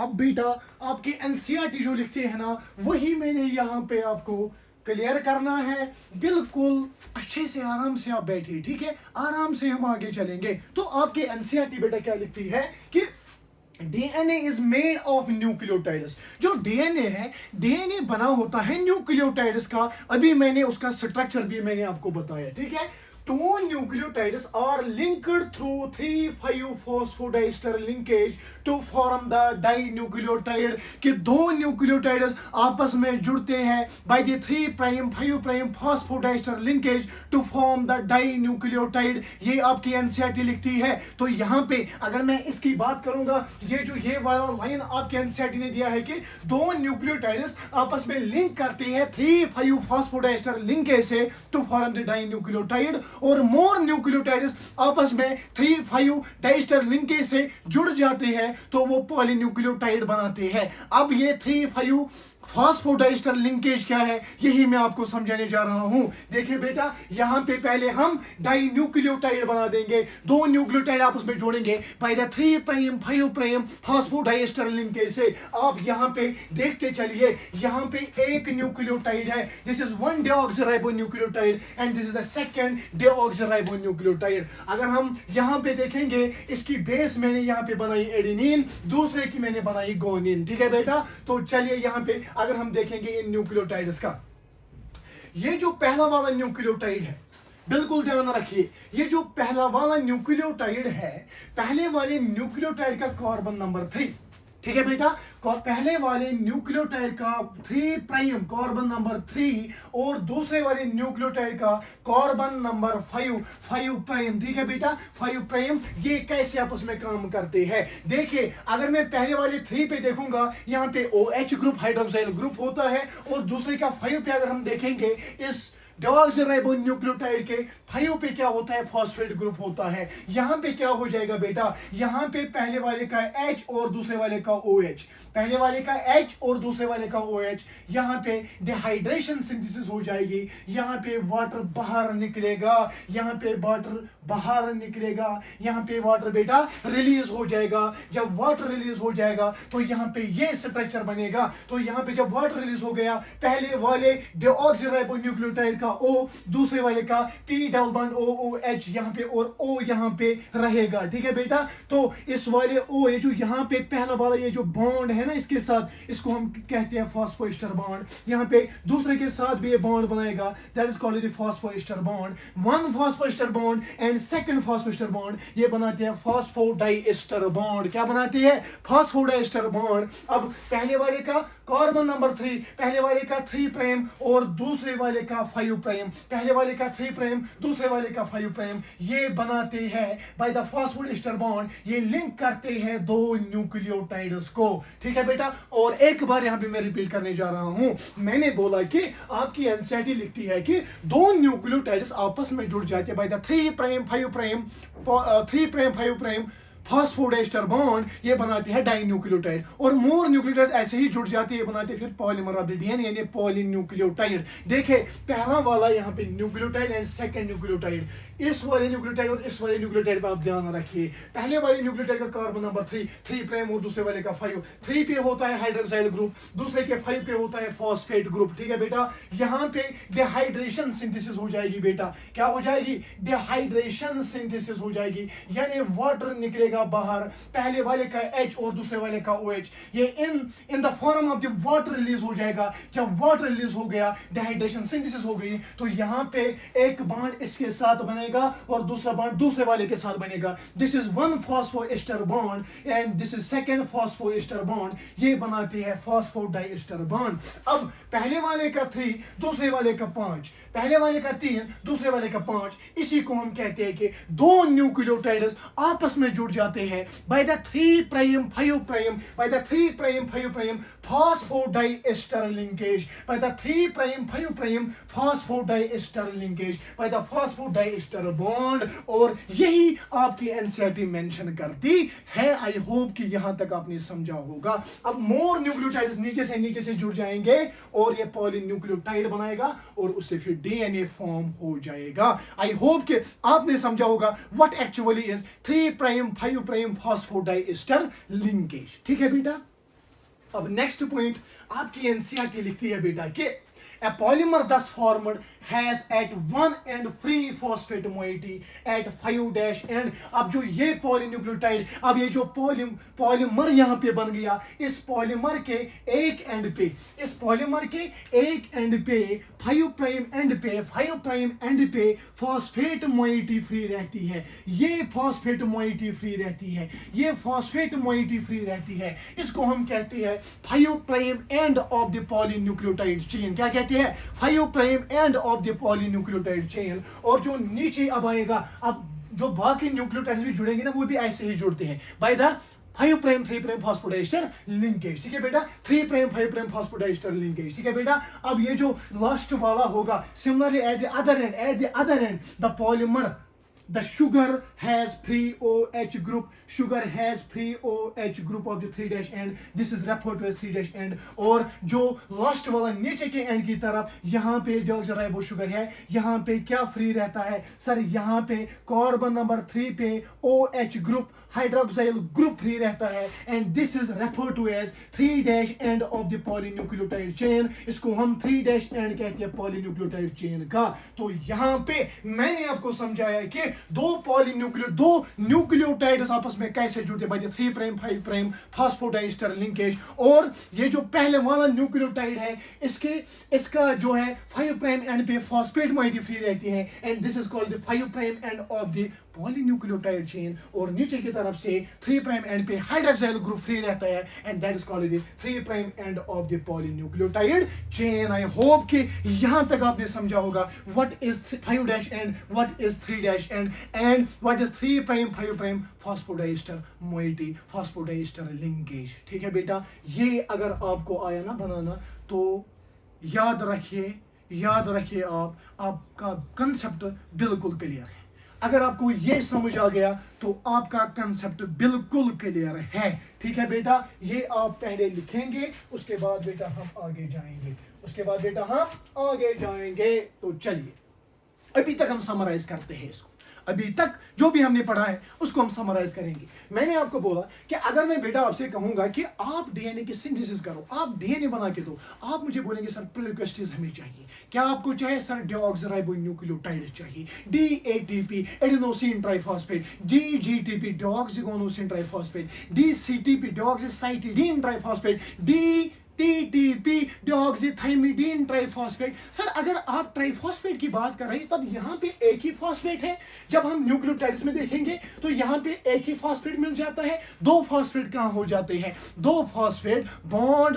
अब बेटा आपके एनसीईआरटी जो लिखते हैं ना, वही मैंने यहाँ पे आपको क्लियर करना है। बिल्कुल अच्छे से आराम से आप बैठिए, ठीक है, आराम से हम आगे चलेंगे। तो आपके एनसीईआरटी बेटा क्या लिखती है कि DNA is made of nucleotides. जो डीएनए है, डीएनए बना होता है न्यूक्लियोटाइड्स का। अभी मैंने उसका स्ट्रक्चर भी मैंने आपको बताया, ठीक है। Two nucleotides are linked through 3,5-phosphodiester linkage to form the dinucleotide। कि दो न्यूक्लियोटाइड्स आपस में जुड़ते हैं by the 3'5' phosphodiester linkage to form the dinucleotide। ये आपकी एनसीईआरटी लिखती है। तो यहाँ पे अगर मैं इसकी बात करूंगा, ये वाला लाइन आपके एनसीईआरटी ने दिया है कि दो न्यूक्लियोटाइड्स आपस में लिंक करते हैं 3,5-phosphodiester linkage से to form the dinucleotide, और मोर न्यूक्लियोटाइड्स आपस में 3,5 लिंकेज से जुड़ जाते हैं तो वो पॉलीन्यूक्लियोटाइड बनाते हैं। अब ये 3,5 फॉस्फोडाइस्टर लिंकेज क्या है, यही मैं आपको समझाने जा रहा हूं। देखिए बेटा, यहां पे पहले हम डाइन्यूक्लियोटाइड बना देंगे, दो न्यूक्लियोटाइड आपस में जोड़ेंगे बाय द 3'5' फॉस्फोडाइस्टर लिंकेज से। आप यहां पे देखते चलिए, यहां पे एक न्यूक्लियोटाइड है, this is one deoxyribonucleotide and this is the second deoxyribonucleotide. अगर हम यहां पे देखेंगे, इसकी बेस मैंने यहां पे बनाई एडेनिन, दूसरे की मैंने बनाई गोनिन, ठीक है बेटा। तो चलिए यहां पे अगर हम देखेंगे इन न्यूक्लियोटाइड्स का, ये जो पहला वाला न्यूक्लियोटाइड है, बिल्कुल ध्यान रखिए, ये जो पहला वाला न्यूक्लियोटाइड है, पहले वाले न्यूक्लियोटाइड का कार्बन नंबर 3, ठीक है बेटा। पहले वाले न्यूक्लियोटाइड का 3' कार्बन नंबर 3 और दूसरे वाले न्यूक्लियोटाइड का कार्बन नंबर 5', ठीक है बेटा, 5'। ये कैसे आपस में काम करते हैं, देखिए अगर मैं पहले वाले 3 पे देखूंगा, यहाँ पे OH ग्रुप हाइड्रोक्साइल ग्रुप होता है, और दूसरे का 5 पे अगर हम देखेंगे, इस डीऑक्सीराइबोन्यूक्लियोटाइड के 5 पे क्या होता है, फॉस्फेट ग्रुप होता है। यहां पे क्या हो जाएगा बेटा, यहां पे पहले वाले का H और दूसरे वाले का OH, पहले वाले का H और दूसरे वाले का OH, यहां पे डिहाइड्रेशन सिंथेसिस हो जाएगी, यहां पे वाटर बाहर निकलेगा, यहां पे वाटर बाहर निकलेगा, यहां पे वाटर बेटा रिलीज हो जाएगा। जब वाटर रिलीज हो जाएगा तो यहां पे ये स्ट्रक्चर बनेगा। तो यहां पे जब वाटर रिलीज हो गया, पहले वाले डीऑक्सीराइबोन्यूक्लियोटाइड का O, दूसरे वाले का P डबल बॉन्ड OOH यहां पे, और O यहां पे रहेगा, ठीक है बेटा। तो इस वाले O, ये जो यहां पे पहला वाला ये जो बॉन्ड है ना, इसके साथ, इसको हम कहते हैं फॉस्फोएस्टर बॉन्ड। यहां पे दूसरे के साथ भी ये बॉन्ड बनाएगा, that is called the phosphoester bond. One phosphoester bond and second phosphoester bond, ये बनाते हैं फॉस्फोडाइएस्टर बॉन्ड। क्या बनाते हैं, फॉस्फोडाइएस्टर बॉन्ड। अब पहले वाले का कार्बन नंबर 3, पहले वाले का 3' और दूसरे वाले का 5', पहले वाले का 3', दूसरे वाले का 5', ये बनाते हैं बाय द फॉस्फोडाइएस्टर बॉन्ड, ये लिंक करते हैं दो न्यूक्लियोटाइड्स को, ठीक है बेटा। और एक बार यहां पे मैं रिपीट करने जा रहा हूं, मैंने बोला कि आपकी एनसीईआरटी लिखती है कि दो न्यूक्लियोटाइड्स आपस में जुड़ जाते हैं बाय द 3'5' फॉस्फोडाइएस्टर बॉन्ड, ये बनाते हैं डाइन्यूक्लियोटाइड, और मोर न्यूक्लियोटाइड ऐसे ही जुड़ जाते हैं, बनाते हैं फिर पॉलीमर ऑफ द डीएनए यानी पॉलीन्यूक्लियोटाइड। देखिए पहला वाला यहाँ पे न्यूक्लियोटाइड एंड सेकंड न्यूक्लियोटाइड, इस वाले न्यूक्लियोटाइड और इस वाले न्यूक्लियोटाइड पे आप ध्यान रखिए। पहले वाले न्यूक्लियोटाइड का कार्बन नंबर 3' और दूसरे वाले का 5, 3 पे होता है हाइड्रोक्साइल ग्रुप, दूसरे के 5 पे होता है फॉस्फेट ग्रुप, ठीक है बेटा। यहाँ पे डिहाइड्रेशन सिंथेसिस हो जाएगी बेटा, क्या हो जाएगी, डिहाइड्रेशन सिंथेसिस हो जाएगी, यानी वाटर निकलेगा बाहर, पहले वाले का H और दूसरे वाले का OH, ये in the form of the water release हो जाएगा। जब वाटर रिलीज हो गया, डिहाइड्रेशन सिंथेसिस हो गई, तो यहां पे एक बॉन्ड इसके साथ बनेगा और दूसरा बॉन्ड दूसरे वाले के साथ बनेगा। This is one phosphoester bond and this is second phosphoester bond, ये बनाते हैं फॉस्फोडाइएस्टर बॉन्ड। अब पहले वाले का 3, दूसरे वाले का 5, पहले वाले का 3, दूसरे वाले का 5, इसी को हम कहते हैं कि दो न्यूक्लियोटाइड्स आपस में जुड़ जाते हैं by the 3'5', by the 3'5' phosphodiester linkage, by the 3'5' phosphodiester linkage, by the phosphodiester bond। और यही आपकी एनसीईआरटी मेंशन करती है। आई होप कि यहां तक आपने समझा होगा। अब मोर न्यूक्लियोटाइड्स नीचे से जुड़ जाएंगे और ये पॉलीन्यूक्लियोटाइड बनाएगा और उससे फिर डीएनए फॉर्म हो जाएगा। आई होप कि आपने समझा होगा what actually is 3'5' phosphodiester linkage, ठीक है बेटा। अब नेक्स्ट पॉइंट आपकी एनसीईआरटी लिखती है बेटा कि a polymer thus formed has at one end free phosphate moiety at 5' end। अब जो ये पॉलीन्यूक्लियोटाइड, अब ये जो पॉलीमर यहाँ पे बन गया, इस पॉलीमर के एक एंड पे, इस पॉलीमर के एक एंड पे 5' एंड पे फॉस्फेट मोइटी फ्री रहती है। ये फॉस्फेट मोइटी फ्री रहती है, ये फॉस्फेट मोइटी फ्री रहती है। इसको हम कहते हैं 5' and of the polynucleotide chain. क्या कहते हैं? 5' and of the polynucleotide chain. और जो नीचे अब आएगा, अब जो बाकी न्यूक्लियोटाइड्स भी जुड़ेंगे ना, वो भी ऐसे ही जुड़ते हैं बाय द 5' 3' फॉस्फोडाइस्टर लिंकेज। ठीक है बेटा, 3' 5' फॉस्फोडाइस्टर लिंकेज। ठीक है बेटा, अब ये जो लास्ट वाला होगा, similarly at the other and the polymer, the sugar has free OH group, sugar has free OH group of the 3' end, this is referred to as 3' end। और जो लास्ट वाला नीचे के एंड की तरफ, यहाँ पे डीऑक्सीराइबो शुगर है, यहाँ पे क्या फ्री रहता है सर? यहाँ पे कार्बन नंबर 3 पे OH group, hydroxyl group free रहता है, and this is referred to as 3' end of the polynucleotide chain. इसको हम 3' एंड कहते हैं पॉलीन्यूक्लियोटाइड चेन का। तो यहाँ पे मैंने आपको समझाया कि दो न्यूक्लियोटाइड्स आपस में कैसे जुड़ते हैं, 3' 5' फॉस्फोडाइस्टर लिंकेज। और ये जो पहले वाला न्यूक्लियोटाइड है, इसका जो है 5' एंड पे फॉस्फेट मोइटी फ्री रहती है, and this is called the 5' and of the polynucleotide chain. और नीचे की तरफ से 3' एंड पे हाइड्रोक्साइल ग्रुप फ्री रहता है, and that is called the 3' end of the polynucleotide chain. I hope कि यहां तक आपने समझा होगा what is 5' and, what is 3' and, and what is 3' 5' phosphodiester moiety, phosphodiester linkage. ठीक है बेटा, ये अगर आपको आया ना बनाना, तो याद रखिए आपका कंसेप्ट बिल्कुल क्लियर है। अगर आपको ये समझ आ गया तो आपका कंसेप्ट बिल्कुल क्लियर है। ठीक है बेटा, ये आप पहले लिखेंगे, उसके बाद बेटा हम आगे जाएंगे। तो चलिए, अभी तक हम समराइज करते हैं इसको। अभी तक जो भी हमने पढ़ा है उसको हम समराइज करेंगे। मैंने आपको बोला कि अगर मैं बेटा आपसे कहूंगा कि आप डीएनए की सिंथेसिस करो, आप डीएनए बना के दो, आप मुझे बोलेंगे सर प्रीरिक्विजिट्स हमें चाहिए। क्या आपको चाहिए सर? डीऑक्सीराइबोन्यूक्लियोटाइड चाहिए, DATP adenosine triphosphate, DGTP deoxyguanosine triphosphate, DCTP deoxycytidine triphosphate, DTTP deoxythymidine triphosphate. Sir अगर आप ट्राइफॉस्फेट की बात कर रहे हैं तो यहाँ पे एक ही फॉस्फेट है। जब हम न्यूक्लियोटाइड्स में देखेंगे तो यहाँ पे एक ही फॉस्फेट मिल जाता है। दो फॉस्फेट कहाँ हो जाते हैं? दो फॉस्फेट बॉन्ड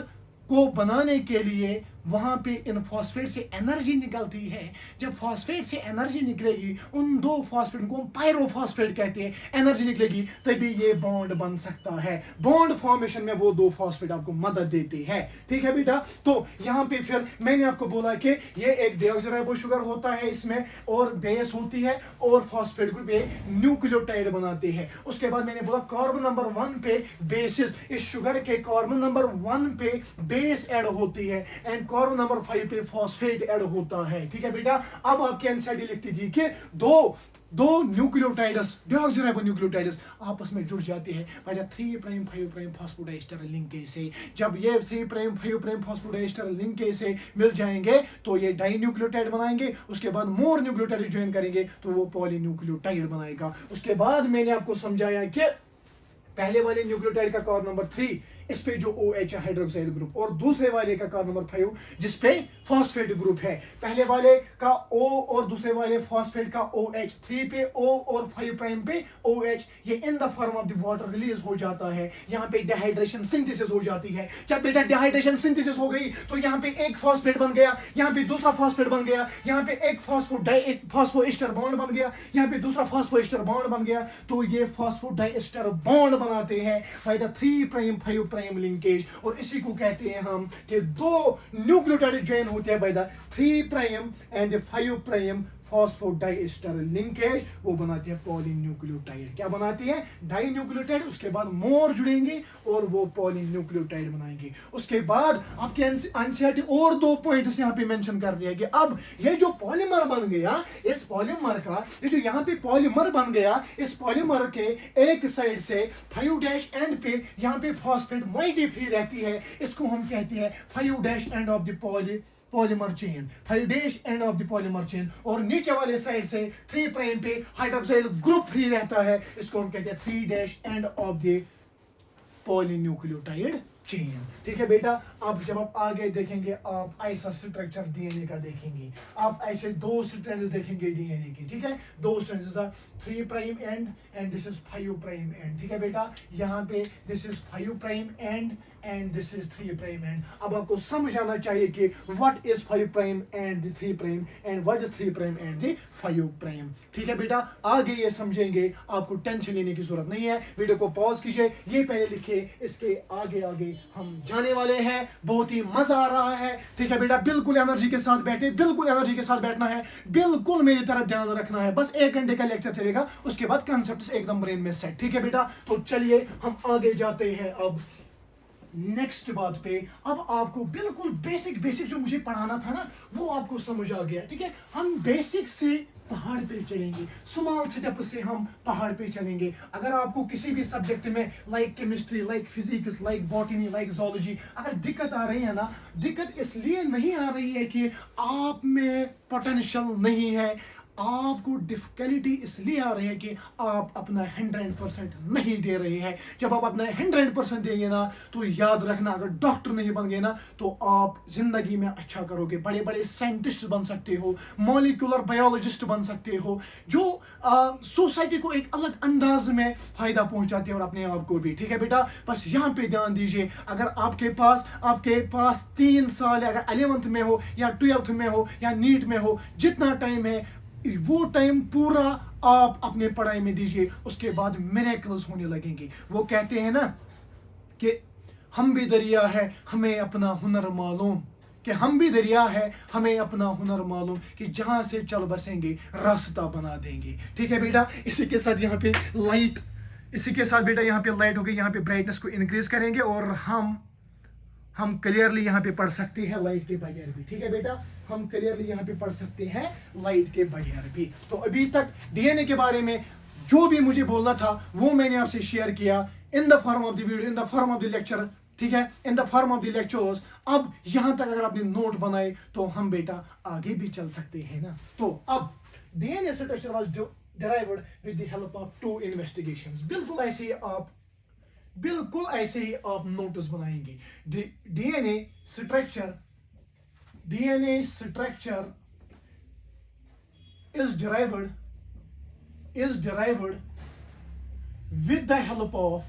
को बनाने के लिए वहां पे इन फॉस्फेट से एनर्जी निकलती है। जब फॉस्फेट से एनर्जी निकलेगी, उन दो फॉस्फेट को हम पायरोफॉस्फेट कहते हैं, एनर्जी निकलेगी तभी ये बॉन्ड बन सकता है। बॉन्ड फॉर्मेशन में वो दो फॉस्फेट आपको मदद देते हैं। ठीक है बेटा, तो यहाँ पे फिर मैंने आपको बोला कि ये एक डीऑक्सीराइबो शुगर होता है इसमें, और बेस होती है, और फॉस्फेट ग्रुप ये न्यूक्लियोटाइड बनाते हैं। उसके बाद मैंने बोला कार्बन नंबर 1 पे बेसिस, इस शुगर के कार्बन नंबर 1 पे बेस ऐड होती है, एंड कार्बन नंबर 5 पे फॉस्फेट ऐड होता है। ठीक है बेटा, अब आपके एनसीईआरटी लिखती थी कि दो न्यूक्लियोटाइड्स, डीऑक्सीराइबो न्यूक्लियोटाइड्स आपस में जुड़ जाते हैं बाय द 3' 5' फॉस्फोडाइस्टर लिंकेज से। जब ये 3' 5' फॉस्फोडाइस्टर लिंकेज से मिल जाएंगे तो ये डाई न्यूक्लियोटाइड बनाएंगे। उसके बाद मोर न्यूक्लियोटाइड ज्वाइन करेंगे तो वो पॉलीन्यूक्लियोटाइड बनाएगा। उसके बाद मैंने आपको समझाया कि पहले वाले न्यूक्लियोटाइड का कार्बन नंबर 3, इस पे जो OH हाइड्रोक्साइल ग्रुप, और दूसरे वाले का कार्बन नंबर 5 जिस पे फॉस्फेट ग्रुप है। पहले वाले का O और दूसरे वाले फॉस्फेट का OH, 3 पे O और 5' पे OH, ये in the form of the water release हो जाता है। यहाँ पे डिहाइड्रेशन सिंथेसिस हो जाती है। जब बेटा डिहाइड्रेशन सिंथेसिस हो गई तो यहाँ पे एक फॉस्फेट बन गया, यहाँ पे दूसरा फॉस्फेट बन गया, यहाँ पे एक फॉस्फोएस्टर बॉन्ड बन गया, यहाँ पे दूसरा फॉस्फोएस्टर बॉन्ड बन गया। तो ये फॉस्फोडाइएस्टर बॉन्ड बनाते हैं बाय द 3' 5' लिंकेज। और इसी को कहते हैं हम कि दो न्यूक्लियोटाइड ज्वाइन होते हैं by the 3' and 5' phosphodiester linkage, वो बनाती है पॉलीन्यूक्लियोटाइड। क्या बनाती है? डाइन्यूक्लियोटाइड। उसके बाद मोर जुड़ेंगे और वो पॉलीन्यूक्लियोटाइड बनाएंगे। उसके बाद आपके एनसीईआरटी और 2 पॉइंट्स यहाँ पे मेंशन कर दिया कि अब ये जो पॉलीमर बन गया, इस पॉलीमर का ये जो यहाँ पे पॉलीमर बन गया, इस पॉलीमर के एक साइड से 5' एंड पे यहाँ पे फॉस्फेट मोइटी फ्री रहती है, इसको हम कहते हैं 5' and of the polymer chain, 5' and of the polymer chain. और नीचे वाले साइड से 3' पे हाइड्रोक्साइल ग्रुप फ्री रहता है, इसको हम कहते हैं 3' end of the polynucleotide chain. ठीक है बेटा, अब जब आप आगे देखेंगे आप ऐसा स्ट्रक्चर डीएनए का देखेंगे, आप ऐसे 2 स्ट्रैंड्स देखेंगे डीएनए की। ठीक है, 2 strands, 3' and and this is 5' and. ठीक है बेटा, यहाँ पे this is 5' and this is 3' and. अब आपको समझ आना चाहिए कि what is 5' and the 3' and what is 3' and the 5'। ठीक है बेटा, आगे ये समझेंगे, आपको टेंशन लेने की जरूरत नहीं है। वीडियो को पॉज कीजिए, ये पहले लिखिए, इसके आगे आगे हम जाने वाले हैं। बहुत ही मजा आ रहा है। ठीक है बेटा, बिल्कुल एनर्जी के साथ बैठे, बिल्कुल एनर्जी के साथ बैठना है, बिल्कुल मेरी तरफ ध्यान रखना है। बस 1 घंटे का लेक्चर चलेगा, उसके बाद कॉन्सेप्ट्स एकदम ब्रेन में सेट। ठीक है बेटा, तो चलिए हम आगे जाते हैं अब नेक्स्ट बात पे। अब आपको बिल्कुल बेसिक जो मुझे पढ़ाना था ना, वो आपको समझ आ गया। ठीक है, हम बेसिक से पहाड़ पे चढ़ेंगे, स्मॉल स्टेप से हम पहाड़ पे चलेंगे। अगर आपको किसी भी सब्जेक्ट में like chemistry, like physics, like botany, like zoology अगर दिक्कत आ रही है ना, दिक्कत इसलिए नहीं आ रही है कि आप में पोटेंशियल नहीं है, आपको डिफिकल्टी इसलिए आ रही है कि आप अपना 100% नहीं दे रहे हैं। जब आप अपना 100% देंगे ना, तो याद रखना, अगर डॉक्टर नहीं बन गए ना, तो आप जिंदगी में अच्छा करोगे, बड़े बड़े साइंटिस्ट बन सकते हो, मॉलिक्यूलर बायोलॉजिस्ट बन सकते हो, जो सोसाइटी को एक अलग अंदाज में फायदा पहुंचाते हैं और अपने आप को भी। ठीक है बेटा, बस यहाँ पे ध्यान दीजिए। अगर आपके पास 3 साल, अगर 11th में हो या 12th में हो या नीट में हो, जितना टाइम है वो टाइम पूरा आप अपने पढ़ाई में दीजिए, उसके बाद मिरेकल्स होने लगेंगे। वो कहते हैं ना कि हम भी दरिया है हमें अपना हुनर मालूम, कि हम भी दरिया है हमें अपना हुनर मालूम, कि जहां से चल बसेंगे रास्ता बना देंगे। ठीक है बेटा, इसी के साथ यहाँ पे लाइट, इसी के साथ बेटा यहाँ पे लाइट हो गई, यहाँ पे ब्राइटनेस को इंक्रीज करेंगे और हम क्लियरली यहाँ पे पढ़ सकते हैं लाइट के बगैर भी। ठीक है बेटा, हम क्लियरली यहाँ पे पढ़ सकते हैं लाइट के बगैर भी। तो अभी तक डीएनए के बारे में जो भी मुझे बोलना था वो मैंने आपसे शेयर किया in the form of the video, in the form of the lecture. ठीक है, in the form of the lectures. अब यहाँ तक अगर आपने नोट बनाए तो हम बेटा आगे भी चल सकते हैं ना। तो अब DNA structure was derived with the help of 2 investigations। बिल्कुल ऐसे ही आप नोटिस बनाएंगे। DNA structure is derived with the help of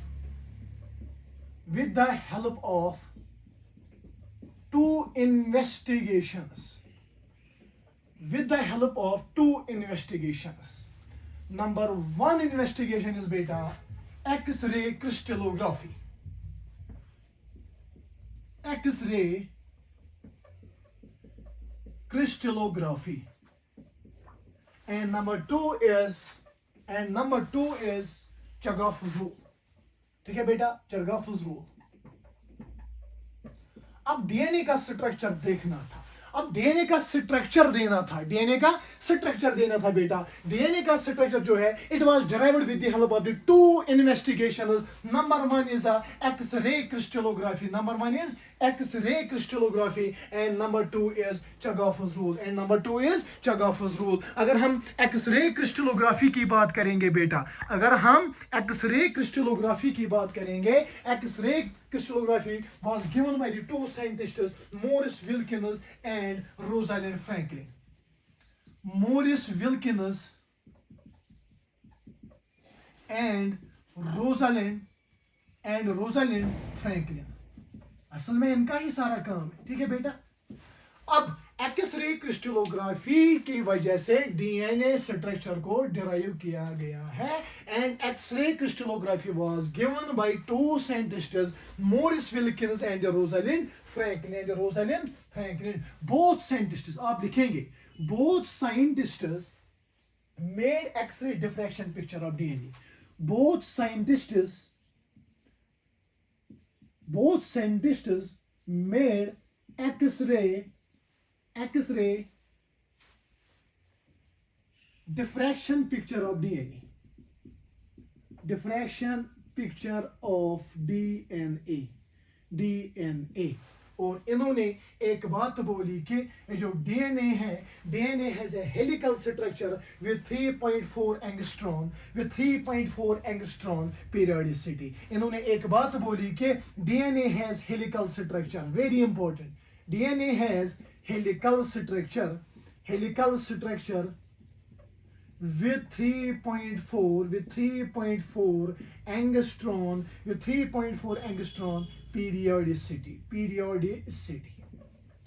2 investigations. Number 1 investigation is beta X-ray crystallography. And number two is Chargaff's rule. ठीक है बेटा, Chargaff's rule। अब DNA का structure देखना था, अब डीएनए का स्ट्रक्चर देना था, बेटा। डीएनए का स्ट्रक्चर जो है, it was derived with the help of the 2 investigations। Number 1 is the X-ray crystallography, and number 2 is Chargaff's rule। अगर हम एक्स-रे क्रिस्टलोग्राफी की बात करेंगे बेटा, x-ray crystallography was given by the 2 scientists Maurice Wilkins and Rosalind Franklin। असल में इनका ही सारा काम है। ठीक है बेटा, अब एक्सरे क्रिस्टलोग्राफी की वजह से डीएनए स्ट्रक्चर को डिराइव किया गया है and X-ray crystallography was given by two scientists Maurice Wilkins and Rosalind Franklin both scientists आप लिखेंगे both scientists made X-ray diffraction picture of DNA. Both scientists made X-ray diffraction picture of DNA. Diffraction picture of DNA. और इन्होंने एक बात बोली कि जो DNA है DNA has a helical structure with 3.4 angstrom periodicity इन्होंने एक बात बोली कि DNA has helical structure very important DNA has helical structure with 3.4 angstrom periodicity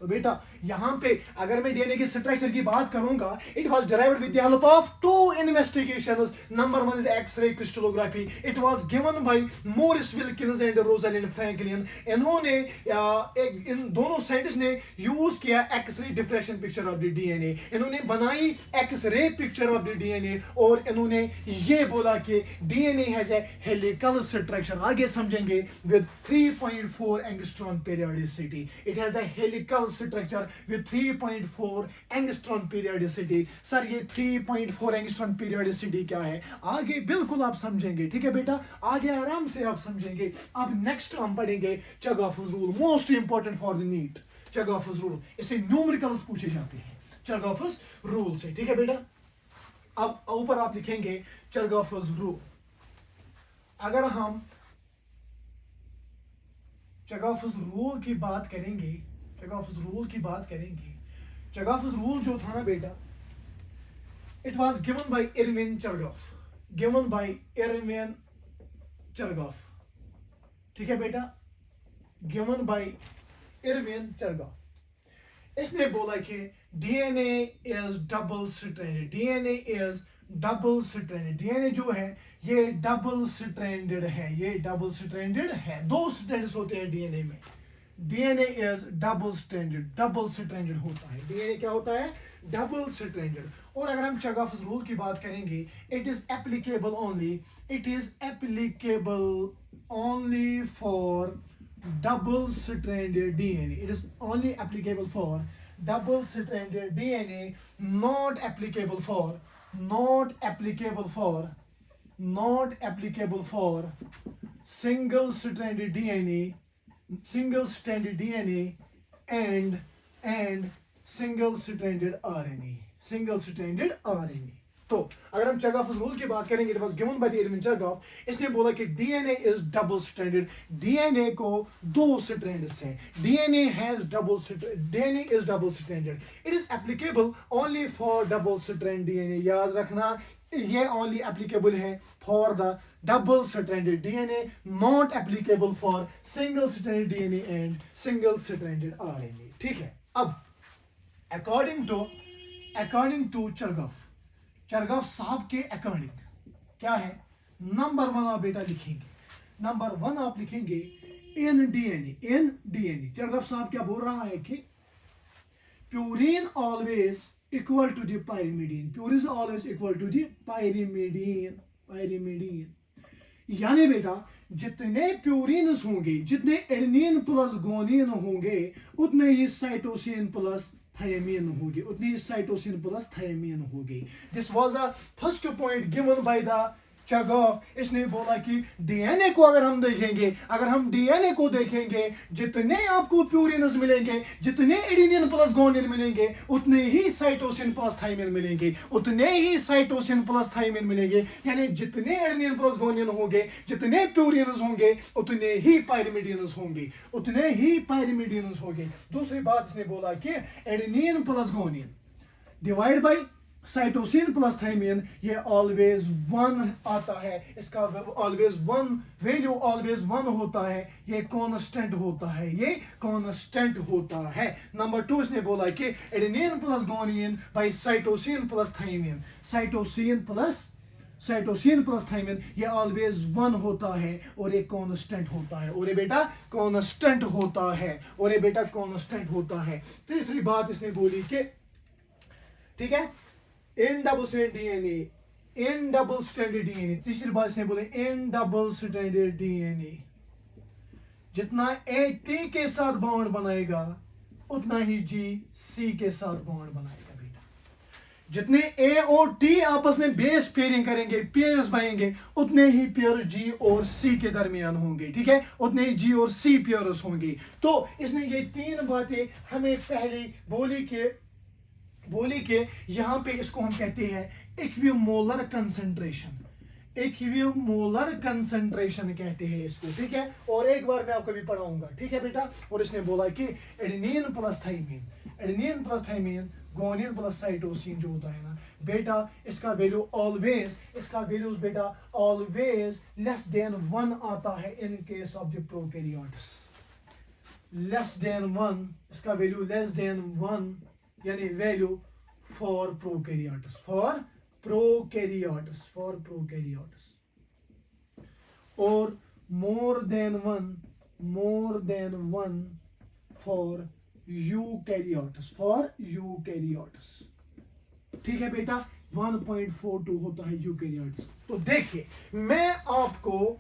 तो बेटा यहां पे अगर मैं डीएनए के स्ट्रक्चर की बात करूंगा it was derived with the help of two investigations number 1 is X-ray crystallography it was given by Maurice Wilkins and Rosalind Franklin इन्होंने इन दोनों साइंटिस्ट ने यूज किया X-ray diffraction picture of the DNA इन्होंने बनाई X-ray picture of the DNA और इन्होंने ये बोला कि DNA has a helical structure आगे समझेंगे with 3.4 angstrom periodicity it has a helical structure with 3.4 angstrom periodicity sir ये 3.4 angstrom periodicity क्या है आगे बिल्कुल आप समझेंगे ठीक है बेटा आगे आराम से आप समझेंगे अब नेक्स्ट हम पढ़ेंगे Chargaff's rule most important for the NEET Chargaff's rule इसे न्यूमेरिकल्स पूछे जाते हैं चगाफुस रूल से ठीक है बेटा अब ऊपर आप लिखेंगे चगाफुस रूल अगर हम चगाफुस रूल की बात करेंगे चगाफुस रूल जो था ना बेटा it was given by Erwin Chargaff ठीक है बेटा गिवन बाय इरविन चरगॉफ इसने बोला कि DNA is double stranded DNA जो है ये डबल स्ट्रैंडेड है दो स्ट्रैंड्स होते हैं डीएनए में डीएनए इज डबल स्ट्रैंडेड होता है डीएनए क्या होता है डबल स्ट्रैंडेड और अगर हम चगाफुस रूल की बात करेंगे it is applicable only for double stranded DNA it is only applicable for double stranded DNA not applicable for single stranded DNA and single stranded RNA तो अगर हम चगाफुस रूल की बात करेंगे it was given by the Erwin Chargaff इसने बोला कि DNA is double stranded DNA को दो स्ट्रैंड्स हैं DNA is double stranded it is applicable only for double strand DNA याद रखना ये ओनली एप्लीकेबल है for the double stranded DNA not applicable for single stranded DNA and single stranded RNA ठीक है अब अकॉर्डिंग टू चरगॉफ साहब के according क्या है नंबर 1 आप बेटा लिखेंगे इन डीएनए चरगॉफ साहब क्या बोल रहा है कि purine always equal to the pyrimidine यानी बेटा जितने प्यूरिन्स होंगे जितने एडेनिन प्लस गोनिन होंगे उतने ही साइटोसिन प्लस थायमिन होगी this was a first point given by the Chargaff इसने बोला कि डीएनए को अगर हम देखेंगे जितने आपको प्यूरिन्स मिलेंगे जितने एडेनिन प्लस गोनिन मिलेंगे उतने ही साइटोसिन प्लस थायमिन मिलेंगे यानी जितने एडेनिन प्लस गोनिन होंगे जितने प्यूरिन्स होंगे उतने ही पायरिमिडिन्स होंगे दूसरी बात इसने बोला कि adenine plus guanine divide by cytosine plus thymine ये ऑलवेज 1 आता है, इसका ऑलवेज 1 वैल्यू ऑलवेज 1 होता है, ये कांस्टेंट होता है, ये कांस्टेंट होता है। नंबर 2 इसने बोला कि adenine plus guanine by cytosine plus thymine, cytosine plus thymine ये ऑलवेज 1 होता है और ये कांस्टेंट होता है, और ये बेटा कांस्टेंट होता है, और ये बेटा कांस्टेंट होता है। तीसरी बात इसने बोली कि ठीक है इन डबल स्टैंडर्ड डीएनए, तीसरी बात इसने बोले इन डबल स्टैंडर्ड डीएनए जितना ए टी के साथ बॉन्ड बनाएगा उतना ही जी सी के साथ बॉन्ड बनाएगा बेटा। जितने ए और टी आपस में बेस पेयरिंग करेंगे, पेयर्स बनेंगे, उतने ही पेयर जी और सी के दरमियान होंगे, ठीक है, उतने ही जी और सी पेयर्स होंगे। तो इसने ये 3 बातें हमें पहले बोली कि यहां पे इसको हम कहते हैं इक्विमोलर कंसंट्रेशन, इक्विमोलर कंसंट्रेशन कहते हैं इसको, ठीक है। और एक बार मैं आपको भी पढ़ाऊंगा, ठीक है बेटा। और इसने बोला कि adenine plus thymine guanine plus cytosine जो होता है ना बेटा, इसका वैल्यूज बेटा ऑलवेज लेस देन 1 आता है in case of the prokaryotes, less than 1, इसका वैल्यू लेस देन 1 यानी value for prokaryotes, for prokaryotes, और मोर देन 1 फॉर यूकैरियोट्स, ठीक है बेटा। 1.42 होता है यूकैरियोट्स। तो देखिए मैं आपको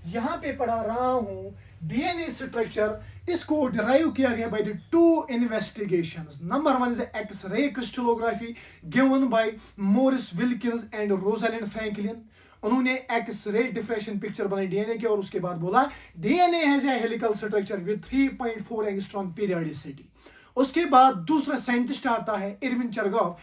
यहां पे पढ़ा रहा हूं डीएनए स्ट्रक्चर, इसको डिराइव किया गया by the 2 investigations. Number 1 is X-ray crystallography given by Maurice Wilkins and Rosalind Franklin. उन्होंने एक्स-रे डिफ्रैक्शन पिक्चर बनाई डीएनए के, और उसके बाद बोला DNA has a helical structure with 3.4 angstrom periodicity. उसके बाद दूसरा साइंटिस्ट आता है इरविन चरगॉफ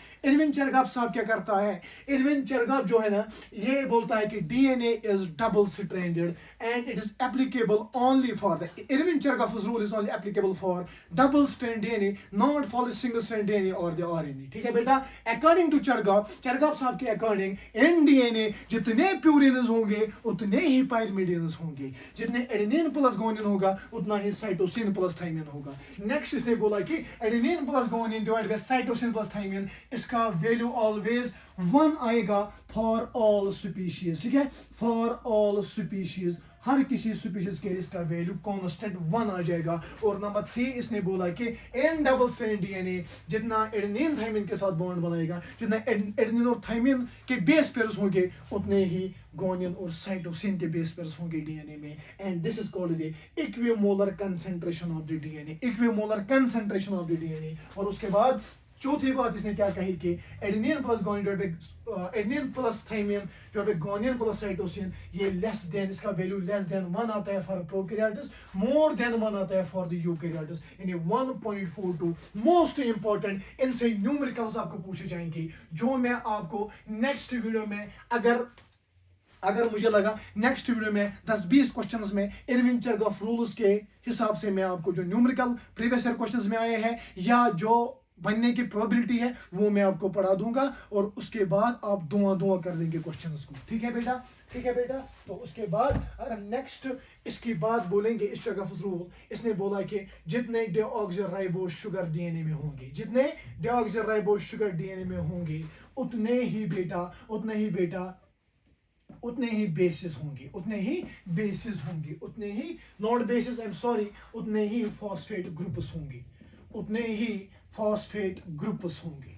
साहब क्या करता है, इरविन चरगॉफ जो है ना ये बोलता है कि DNA is double stranded and it is applicable only for the, Erwin Chargaff rule is only applicable for double strand DNA, not for single strand DNA और द आरएनए, ठीक है बेटा। अकॉर्डिंग टू चरगॉफ साहब के according in DNA जितने purines होंगे उतने ही pyrimidines होंगे, जितने एडेनिन प्लस गुआनिन होगा उतना ही साइटोसिन प्लस थायमिन होगा। नेक्स्ट इसने बोला कि adenine plus guanine divide by cytosine plus thymine, इसका वैल्यू ऑलवेज 1 आएगा फॉर ऑल स्पीशीज, ठीक है, फॉर ऑल स्पीशीज, हर किसी स्पीशीज के लिए इसका वैल्यू कांस्टेंट 1 आ जाएगा। और नंबर 3 इसने बोला कि एन डबल स्ट्रैंड डीएनए जितना एडेनिन थायमिन के साथ बॉन्ड बनाएगा, जितना एडेनिन और थायमिन के बेस पेयर्स होंगे उतने ही गुआनिन और साइटोसिन के बेस पेयर्स होंगे डीएनए में, and this is called the equimolar concentration of the DNA, equimolar concentration of the DNA. और उसके बाद चौथी बात इसने क्या कही कि adenine plus thymine guanine plus cytosine ये लेस देन, इसका वैल्यू लेस देन 1 आता है फॉर प्रोकैरियोट्स, मोर देन 1 आता है फॉर द यूकैरियोट्स, यानी 1.42। मोस्ट इंपॉर्टेंट इनसे न्यूमेरिकल्स आपको पूछे जाएंगे, जो मैं आपको नेक्स्ट वीडियो में अगर मुझे लगा नेक्स्ट वीडियो में 10-20 क्वेश्चंस में इरविन चरगॉफ रूल्स के हिसाब से मैं आपको जो न्यूमेरिकल प्रीवियस ईयर क्वेश्चंस में आए हैं या जो बनने की प्रोबेबिलिटी है वो मैं आपको पढ़ा दूंगा, और उसके बाद आप दुआ कर देंगे क्वेश्चंस को, ठीक है बेटा। तो उसके बाद अगर नेक्स्ट इसकी बात बोलेंगे इस चरगॉफ रूल, इसने बोला कि जितने डीऑक्सीराइबोज शुगर डीएनए में होंगे, जितने डीऑक्सीराइबोज शुगर डीएनए में होंगे उतने ही बेसिस होंगे, उतने ही फॉस्फेट ग्रुप्स होंगे,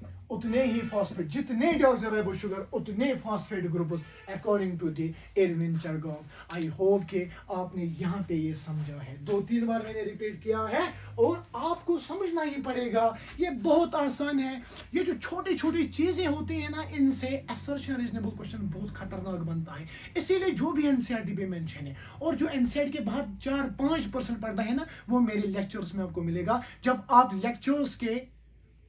जितने डीऑक्सीराइबोज शुगर उतने phosphate groups according to the Erwin Chargaff. I hope कि आपने यहाँ पे ये समझा है, 2-3 बार मैंने रिपीट किया है और आपको समझना ही पड़ेगा, ये बहुत आसान है। ये जो छोटी छोटी चीजें होती है ना, इनसे असर्शन रीजनेबल क्वेश्चन बहुत खतरनाक बनता है। इसीलिए जो भी एनसीईआरटी पे मेंशन है और जो एनसीईआरटी के बाद 4-5% पढ़ना है ना, वो मेरे लेक्चर्स में आपको मिलेगा। जब आप लेक्चर्स के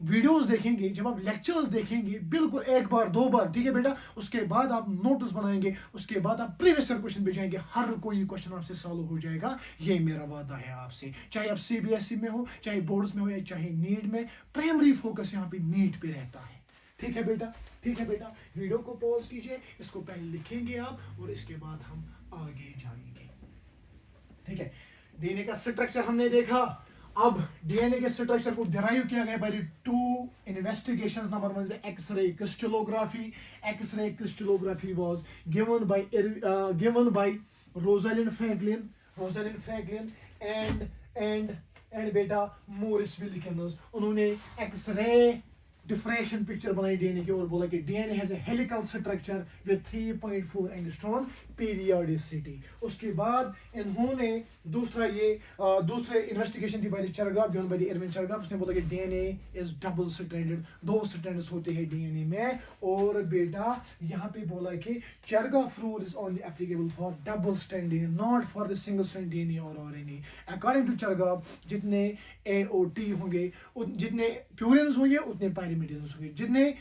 वीडियोस देखेंगे, जब आप लेक्चर्स देखेंगे बिल्कुल 1 बार 2 बार, ठीक है बेटा, उसके बाद आप नोट्स बनाएंगे, उसके बाद आप प्रीवियस ईयर क्वेश्चन पे जाएंगे, हर कोई क्वेश्चन आपसे सॉल्व हो जाएगा, ये मेरा वादा है आपसे। चाहे आप सीबीएसई में हो, चाहे बोर्ड्स में हो या चाहे नीट में, प्राइमरी फोकस यहाँ पे नीट पे रहता है, ठीक है बेटा, ठीक है बेटा, वीडियो को पॉज कीजिए, इसको पहले लिखेंगे आप और इसके बाद हम आगे जाएंगे। ठीक है, डीएनए का स्ट्रक्चर हमने देखा। अब डीएनए के स्ट्रक्चर को डिराइव किया गया by two investigations. Number 1 is X-ray crystallography. X-ray crystallography was given by Rosalind Franklin and बेटा मोरिस विल्किंस। उन्होंने एक्सरे डिफ्रैक्शन पिक्चर बनाई डीएनए की और बोला कि DNA has a helical structure with 3.4 angstrom periodicity. उसके बाद इन्होंने दूसरे इन्वेस्टिगेशन थी बाय चरग्राफ, गिवन बाय एरविन चरग्राफ। उसने बोला कि DNA is double stranded, 2 strands होते हैं डीएनए में। और बेटा यहाँ पे बोला कि Chargaff rule is only applicable for double strand DNA, not for the single strand DNA और आरएनए। अकॉर्डिंग टू चरग्राफ जितने एओटी होंगे, जितने प्यूरिन्स होंगे उतने पायरिमिडियंस होंगे, जितने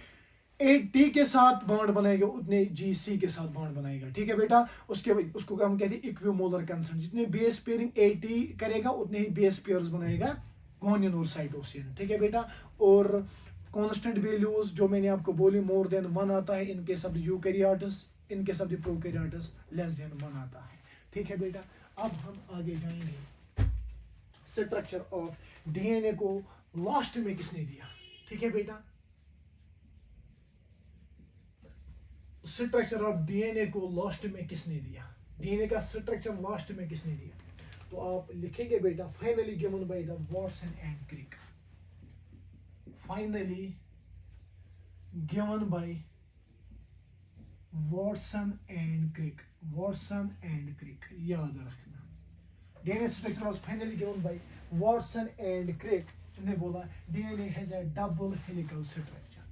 एटी के साथ बॉन्ड बनाएगा उतने जीसी के साथ बॉन्ड बनाएगा। ठीक है बेटा, उसको हम कहते हैं इक्विमोलर कंसर्न। जितने बेस पेयरिंग एटी करेगा उतने ही बेस पेयर्स बनाएगा गोनियन और साइटोसिन। ठीक है बेटा, और कांस्टेंट वैल्यूज जो मैंने आपको बोली मोर देन 1 आता है in case of the eukaryotes, in case of the prokaryotes less than 1 आता है। ठीक है बेटा, अब हम आगे जाएंगे। स्ट्रक्चर ऑफ डीएनए को लास्ट में किसने दिया? ठीक है बेटा, स्ट्रक्चर ऑफ डीएनए को लास्ट में किसने दिया? डीएनए का स्ट्रक्चर लास्ट में किसने दिया? तो आप लिखेंगे बेटा finally given by the Watson and Crick. Finally given by Watson and Crick. Watson and Crick याद रखना। DNA structure was finally given by Watson and Crick. इन्होंने बोला DNA has a double helical structure.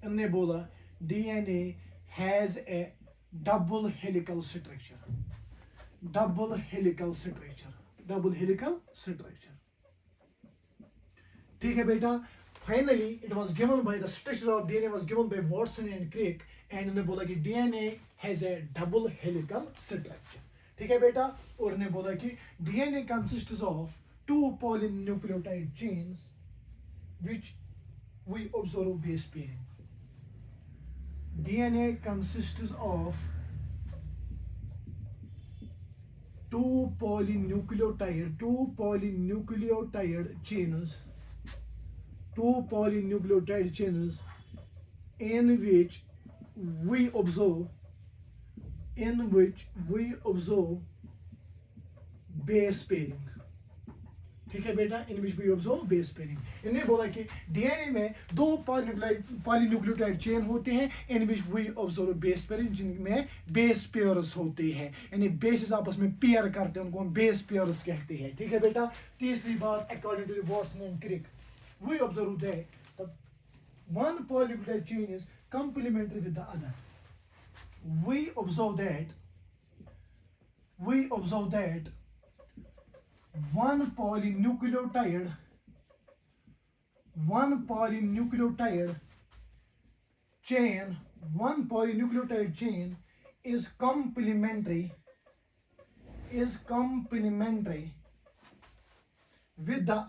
इन्होंने बोला DNA has a double helical structure. Double helical structure, double helical structure. ठीक है बेटा, finally it was given by the structure of DNA was given by Watson and Crick and इन्होंने बोला कि DNA has a double helical structure. ठीक है बेटा, और इन्होंने बोला कि DNA consists of 2 polynucleotide chains which we observe base pairing. DNA consists of 2 polynucleotide chains, 2 polynucleotide chains in which we observe base pairing. ठीक है बेटा, in which we observe base pairing. इन्हें बोला कि डीएनए में 2 पॉलीन्यूक्लियोटाइड चेन होते हैं in which we observe base pairing, जिनमें बेस पेयर्स होते हैं, यानी बेसिस आपस में पेयर करते हैं, उनको हम बेस पेयर्स कहते हैं। ठीक है बेटा, तीसरी बात according to Watson and Crick we observe that one polynucleotide chain is complementary with the other. We observe that one polynucleotide chain is complementary with the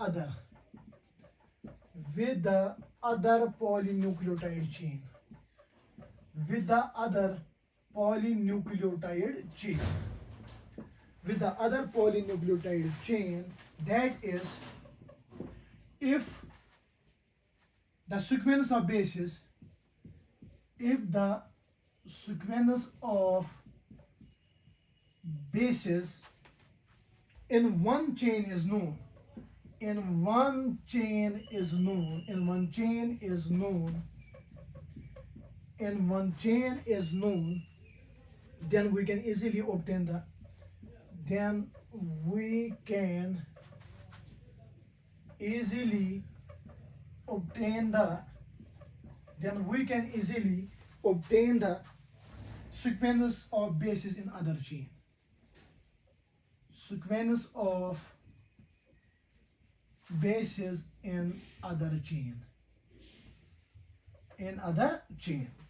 other polynucleotide chain, with the other polynucleotide chain. That is, if the sequence of bases in one chain is known, then we can easily obtain the sequence of bases in other chain.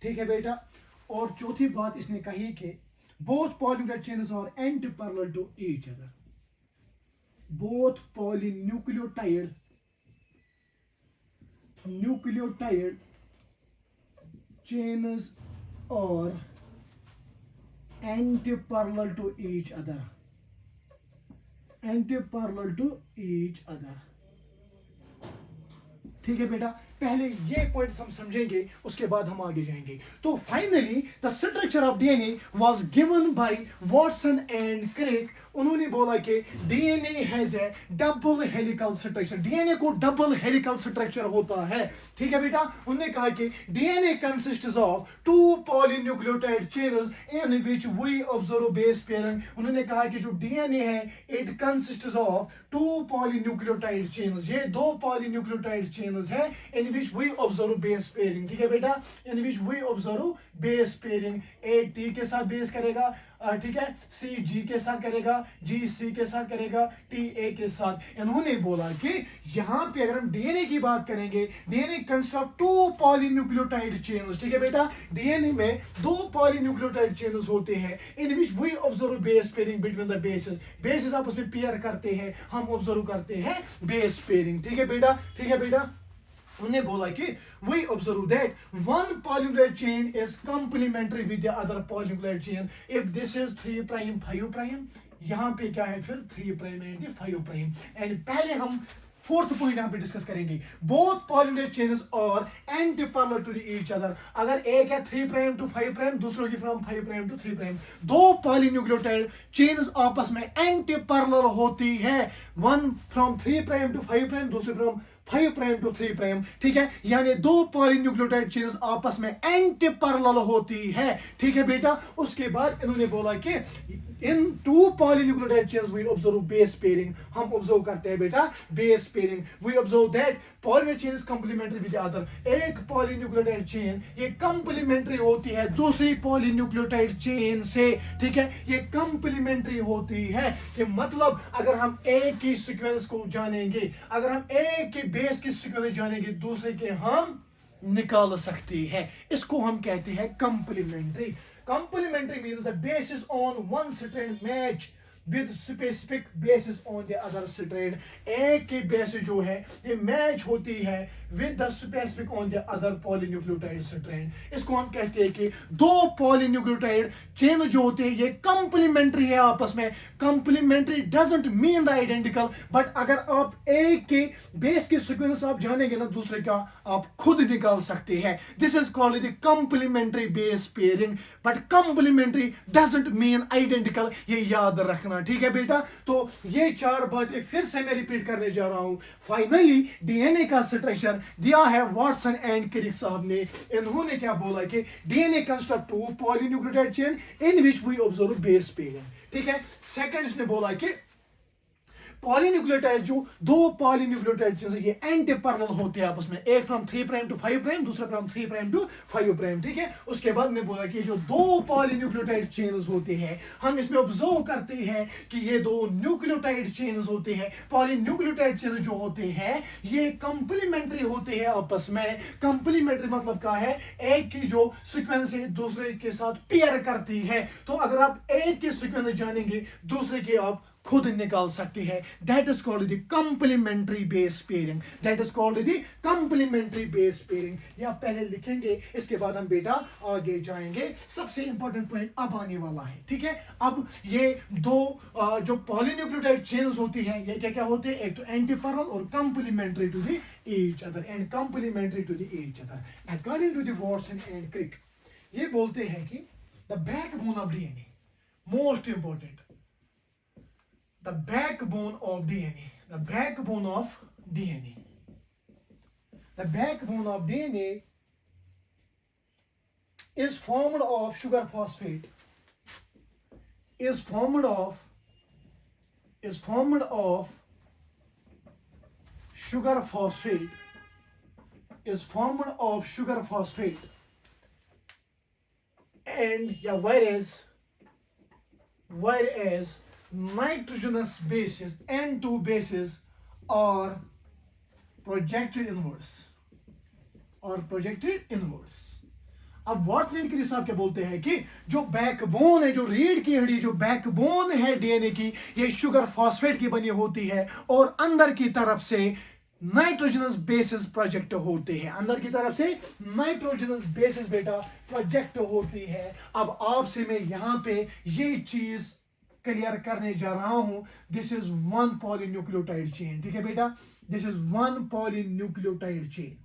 ठीक है बेटा, और चौथी बात इसने कही कि both polynucleotide chains are antiparallel to each other. Both polynucleotide chains are antiparallel to each other, antiparallel to each other. ठीक है बेटा, पहले ये पॉइंट्स हम समझेंगे, उसके बाद हम आगे जाएंगे. तो finally the structure of DNA was given by Watson and Crick. उन्होंने बोला कि DNA has a double helical structure, DNA को डबल हेलिकल स्ट्रक्चर होता है. ठीक है बेटा, उन्होंने कहा कि DNA consists of 2 polynucleotide chains in which we observe base pairing. उन्होंने कहा कि जो डीएनए है it consists of 2 polynucleotide chains, ये 2 पॉलीन्यूक्लियोटाइड चेन्स है in which we observe base pairing. ठीक है बेटा, in which we observe base pairing. A T के साथ बेस करेगा, ठीक है, C G के साथ करेगा, G C के साथ करेगा, T A के साथ. इन्होंने बोला कि यहाँ पे अगर हम डीएनए की बात करेंगे, DNA consist of 2 polynucleotide chains. ठीक है बेटा, डीएनए में 2 पॉलीन्यूक्लियोटाइड चेन्स होते हैं in which we observe base pairing between the bases. Bases आप उसमें पेयर करते हैं, हम ऑब्जर्व करते हैं बेस पेयरिंग. ठीक है बेटा, ठीक है बेटा. उन्होंने बोला कि we observe that one polynucleotide chain is complementary with the other polynucleotide chain if this is 3 prime 5 prime. यहाँ पे क्या है फिर 3 prime and 5 prime. एंड पहले हम फोर्थ पॉइंट यहाँ पे डिस्कस करेंगे. बोथ पॉलीनुक्लियोटाइड चेन्स और एंटीपैरेलल टू ईच अदर. अगर एक है 3 प्राइम टू 5 प्राइम, दूसरों की from 5 prime to 3 prime, 2 polynucleotide chains आपस में एंटीपैरेलल होती है. One from 3 prime to 5 prime, दूसरे फ्रॉम 5 प्राइम टू 3 प्राइम. ठीक है, यानी 2 पॉलीन्यूक्लियोटाइड चेन्स आपस में एंटीपैरेलल होती है. ठीक है बेटा, उसके बाद इन्होंने बोला कि इन 2 polynucleotide chains we observe base pairing. हम ऑब्जर्व करते हैं बेटा base pairing. We observe that polynucleotide chain is complementary with the other. एक पॉलीन्यूक्लियोटाइड चेन ये कंप्लीमेंट्री होती है दूसरी पॉलीन्यूक्लियोटाइड चेन से. ठीक है, ये कंप्लीमेंट्री होती है कि मतलब अगर हम एक की सीक्वेंस को जानेंगे, अगर हम एक के बेस की सीक्वेंस जानेंगे, दूसरे के हम निकाल सकते हैं. इसको हम कहते हैं complementary. Complementary means the bases on one strand match with specific bases on the other strand. एक की बेस जो है ये मैच होती है with the specific on the other polynucleotide strand. इसको हम कहते हैं कि 2 पॉलीन्यूक्लियोटाइड चेन जो होते हैं ये कंप्लीमेंट्री है आपस में. Complementary doesn't mean the identical, but अगर आप एक के बेस की सीक्वेंस आप जानेंगे ना, दूसरे का आप खुद निकाल सकते हैं. This is called the complementary base pairing. But complementary doesn't mean identical, ये याद रखना. ठीक है बेटा, तो ये 4 बातें फिर से मैं रिपीट करने जा रहा हूं. फाइनली डीएनए का स्ट्रक्चर दिया है वॉटसन एंड क्रिक साहब ने. इन्होंने क्या बोला कि DNA consist of 2 polynucleotide chain in which we observe base pairing. ठीक है, सेकंड इसने बोला कि पॉलीन्यूक्लियोटाइड जो 2 पॉलीन्यूक्लियोटाइड चेन्स ये एंटीपैरेलल होते हैं आपस में. एक फ्रॉम 3 प्राइम टू 5 प्राइम, दूसरा फ्रॉम 3 प्राइम टू 5 प्राइम. ठीक है, उसके बाद ने बोला कि जो 2 पॉलीन्यूक्लियोटाइड चेन्स होते हैं हम इसमें ऑब्जर्व करते हैं कि ये 2 न्यूक्लियोटाइड चेन्स होते हैं. पॉलीन्यूक्लियोटाइड चेन जो होते हैं ये कंप्लीमेंट्री होते हैं आपस में. कंप्लीमेंट्री मतलब क्या है, एक की जो सीक्वेंस है दूसरे के साथ पेयर करती है. तो अगर आप एक की सीक्वेंस जानेंगे, दूसरे की आप खुद निकाल सकते हैं. That is called the complementary base pairing. That is called the complementary base pairing. ये आप पहले लिखेंगे, इसके बाद हम बेटा आगे जाएंगे. सबसे इंपॉर्टेंट पॉइंट अब आने वाला है. ठीक है, अब ये 2 जो पॉलीन्यूक्लियोटाइड चेन्स होती हैं ये क्या क्या होते हैं, एक तो एंटीपैरेलल और complementary to the each other. And complementary to the each other according to the Watson and Crick ये बोलते हैं कि the backbone of DNA, most important, the backbone of DNA, the backbone of DNA, the backbone of DNA is formed of sugar phosphate, is formed of sugar phosphate, is formed of sugar phosphate. And yeah, whereas nitrogenous bases N2 bases are projected inwards. अब Watson के हिसाब क्या बोलते हैं कि जो backbone है, जो रीढ़ की हड्डी, जो बैकबोन है डीएनए की, ये शुगर फॉस्फेट की बनी होती है और अंदर की तरफ से नाइट्रोजनस बेसिस प्रोजेक्ट होते हैं, अंदर की तरफ से नाइट्रोजनस बेसिस बेटा प्रोजेक्ट होती है। अब आपसे मैं यहाँ पे ये चीज क्लियर करने जा रहा हूं। This is one polynucleotide chain, ठीक है बेटा, this is one polynucleotide chain,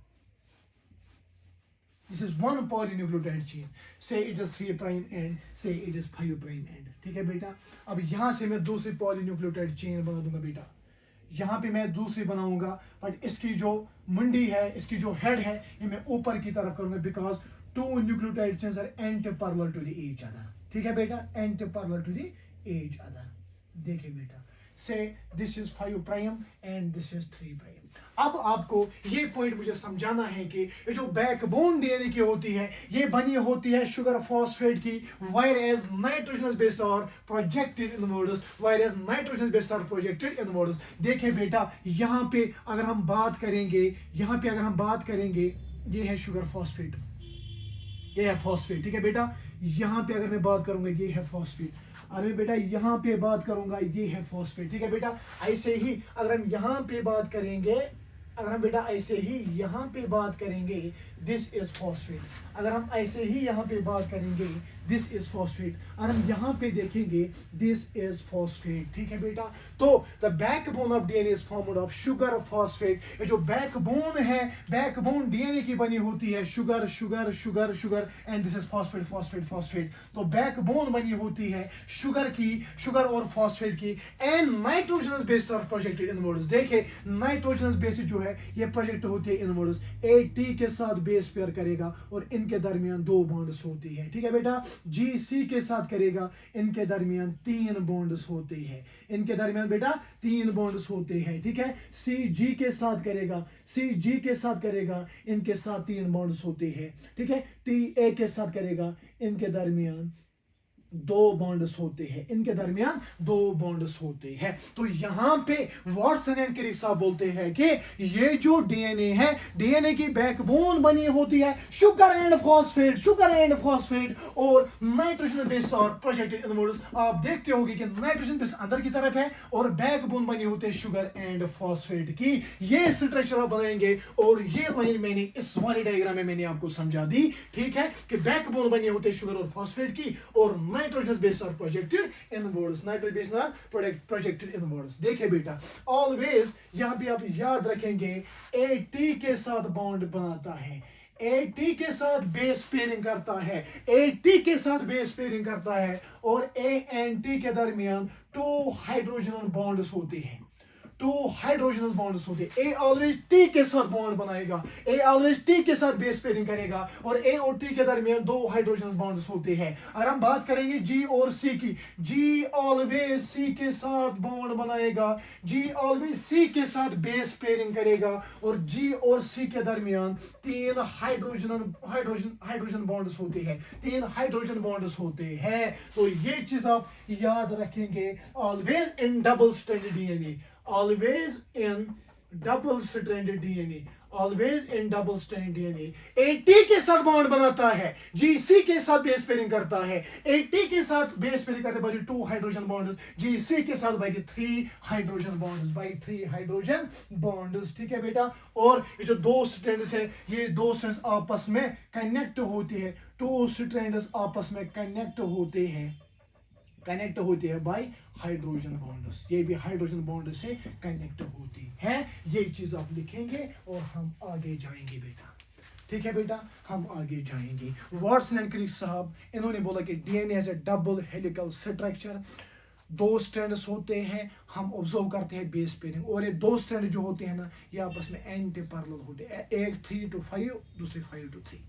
this is one polynucleotide chain, say it is 3 prime end, say it is 5 prime end, ठीक है बेटा। अब यहां से मैं दूसरी पॉलीन्यूक्लियोटाइड चेन बना दूंगा बेटा, यहां पे मैं दूसरी बनाऊंगा, बट इसकी जो मुंडी है, इसकी जो हेड है, ये मैं ऊपर की तरफ करूंगा, because 2 nucleotide chains are antiparallel to the each other, ठीक है बेटा, antiparallel to the each other. देखिए बेटा, say this is 5 prime and this is 3 prime. अब आपको ये पॉइंट मुझे समझाना है कि ये जो बैकबोन डीएनए की होती है, ये बनी होती है शुगर फॉस्फेट की, whereas nitrogenous base are projected inwards, whereas nitrogenous base are projected inwards. देखिए बेटा, यहाँ पे अगर हम बात करेंगे, यहाँ पे अगर हम बात करेंगे, ये है शुगर फॉस्फेट, ये है फॉस्फेट, ठीक है बेटा। यहाँ पे अगर मैं बात करूंगा, ये है फॉस्फेट, और मैं बेटा यहाँ पे बात करूंगा, ये है फॉस्फेट, ठीक है बेटा। ऐसे ही अगर हम यहाँ पे बात करेंगे, अगर हम बेटा ऐसे ही यहाँ पे बात करेंगे, दिस इज फॉस्फेट। अगर हम ऐसे ही यहाँ पे बात करेंगे, दिस इज फॉस्फेट। और हम यहाँ पे देखेंगे, दिस इज फॉस्फेट, ठीक है बेटा। तो the backbone of DNA is formed of sugar phosphate. ये जो बैकबोन है, बैकबोन डीएनए की बनी होती है sugar sugar sugar sugar, and this is phosphate phosphate phosphate. तो बैकबोन बनी होती है शुगर की, शुगर और फॉस्फेट की, and nitrogenous base are projected inwards. देखिए, नाइट्रोजनस बेस जो है ये प्रोजेक्ट होती है इनवर्ड्स। AT के साथ बेस पेयर करेगा और इनके दरमियान 2 बॉन्ड्स होती है, ठीक है बेटा। GC के साथ करेगा, इनके दरमियान 3 बॉन्ड्स होते हैं, इनके दरमियान बेटा 3 बॉन्ड्स होते हैं, ठीक है। CG के साथ करेगा, CG के साथ करेगा, इनके साथ 3 बॉन्ड्स होते हैं, ठीक है। TA के साथ करेगा, इनके दरमियान 2 बॉन्ड्स होते हैं, इनके दरमियान 2 बॉन्ड्स होते हैं। तो यहां पे वाटसन एंड क्रिक साहब बोलते हैं कि ये जो डीएनए है, डीएनए की बैकबोन बनी होती है sugar and phosphate, sugar and phosphate और नाइट्रोजन बेस और प्रोजेक्टेड इनवर्ड्स। आप देखते होंगे कि नाइट्रोजन बेस अंदर की तरफ है और बैकबोन बनी होती है शुगर एंड फॉस्फेट की। ये स्ट्रक्चर आप बनाएंगे और ये लाइन मैंने इस वाले डायग्राम में मैंने आपको समझा दी, ठीक है, कि बैकबोन बनी होती है शुगर और फॉस्फेट की, और nitrogenous base are projected inwards, nitrogen base are projected inwards. देखिए बेटा, ऑलवेज यहां पे आप याद रखेंगे, AT के साथ बॉन्ड बनाता है, AT के साथ बेस पेयरिंग करता है, AT के साथ बेस पेयरिंग करता है, और A and T के दरमियान 2 हाइड्रोजन बॉन्ड्स होते हैं, 2 हाइड्रोजन बॉन्ड्स होते हैं। A ऑलवेज T के साथ बॉन्ड बनाएगा, A ऑलवेज T के साथ बेस पेयरिंग करेगा, और A और T के दरमियान 2 हाइड्रोजन बॉन्ड्स होते हैं। अगर हम बात करेंगे G और C की, G ऑलवेज C के साथ बॉन्ड बनाएगा, G ऑलवेज C के साथ बेस पेयरिंग करेगा, और G और C के दरमियान 3 हाइड्रोजन बॉन्ड्स होते हैं, 3 हाइड्रोजन बॉन्ड्स होते हैं। तो ये चीज आप याद रखेंगे, always in double stranded DNA, always in double stranded DNA, always in double stranded DNA। AT के साथ बॉन्ड बनाता है, GC के साथ बेस पेयरिंग करता है, AT के साथ बेस पेयरिंग करते बाई 2 हाइड्रोजन बॉन्ड्स, GC के साथ by 3 hydrogen bonds, by 3 hydrogen bonds, ठीक है बेटा। और ये जो 2 स्ट्रैंड्स है, ये 2 स्ट्रैंड्स आपस में कनेक्ट होती है, 2 स्ट्रैंड्स आपस में कनेक्ट होते हैं, कनेक्ट होती है बाय हाइड्रोजन बॉन्ड्स, ये भी हाइड्रोजन बॉन्ड से कनेक्ट होती है। ये चीज आप लिखेंगे और हम आगे जाएंगे बेटा, ठीक है बेटा, हम आगे जाएंगे। वाटसन एंड क्रिक साहब इन्होंने बोला कि DNA has a double helical structure, 2 strands होते हैं, हम ऑब्जर्व करते हैं बेस पेयरिंग, और ये 2 स्ट्रैंड जो होते हैं ना, ये आपस में एंटी पैरेलल होते हैं, एक 3 to 5, दूसरी 5 to 3।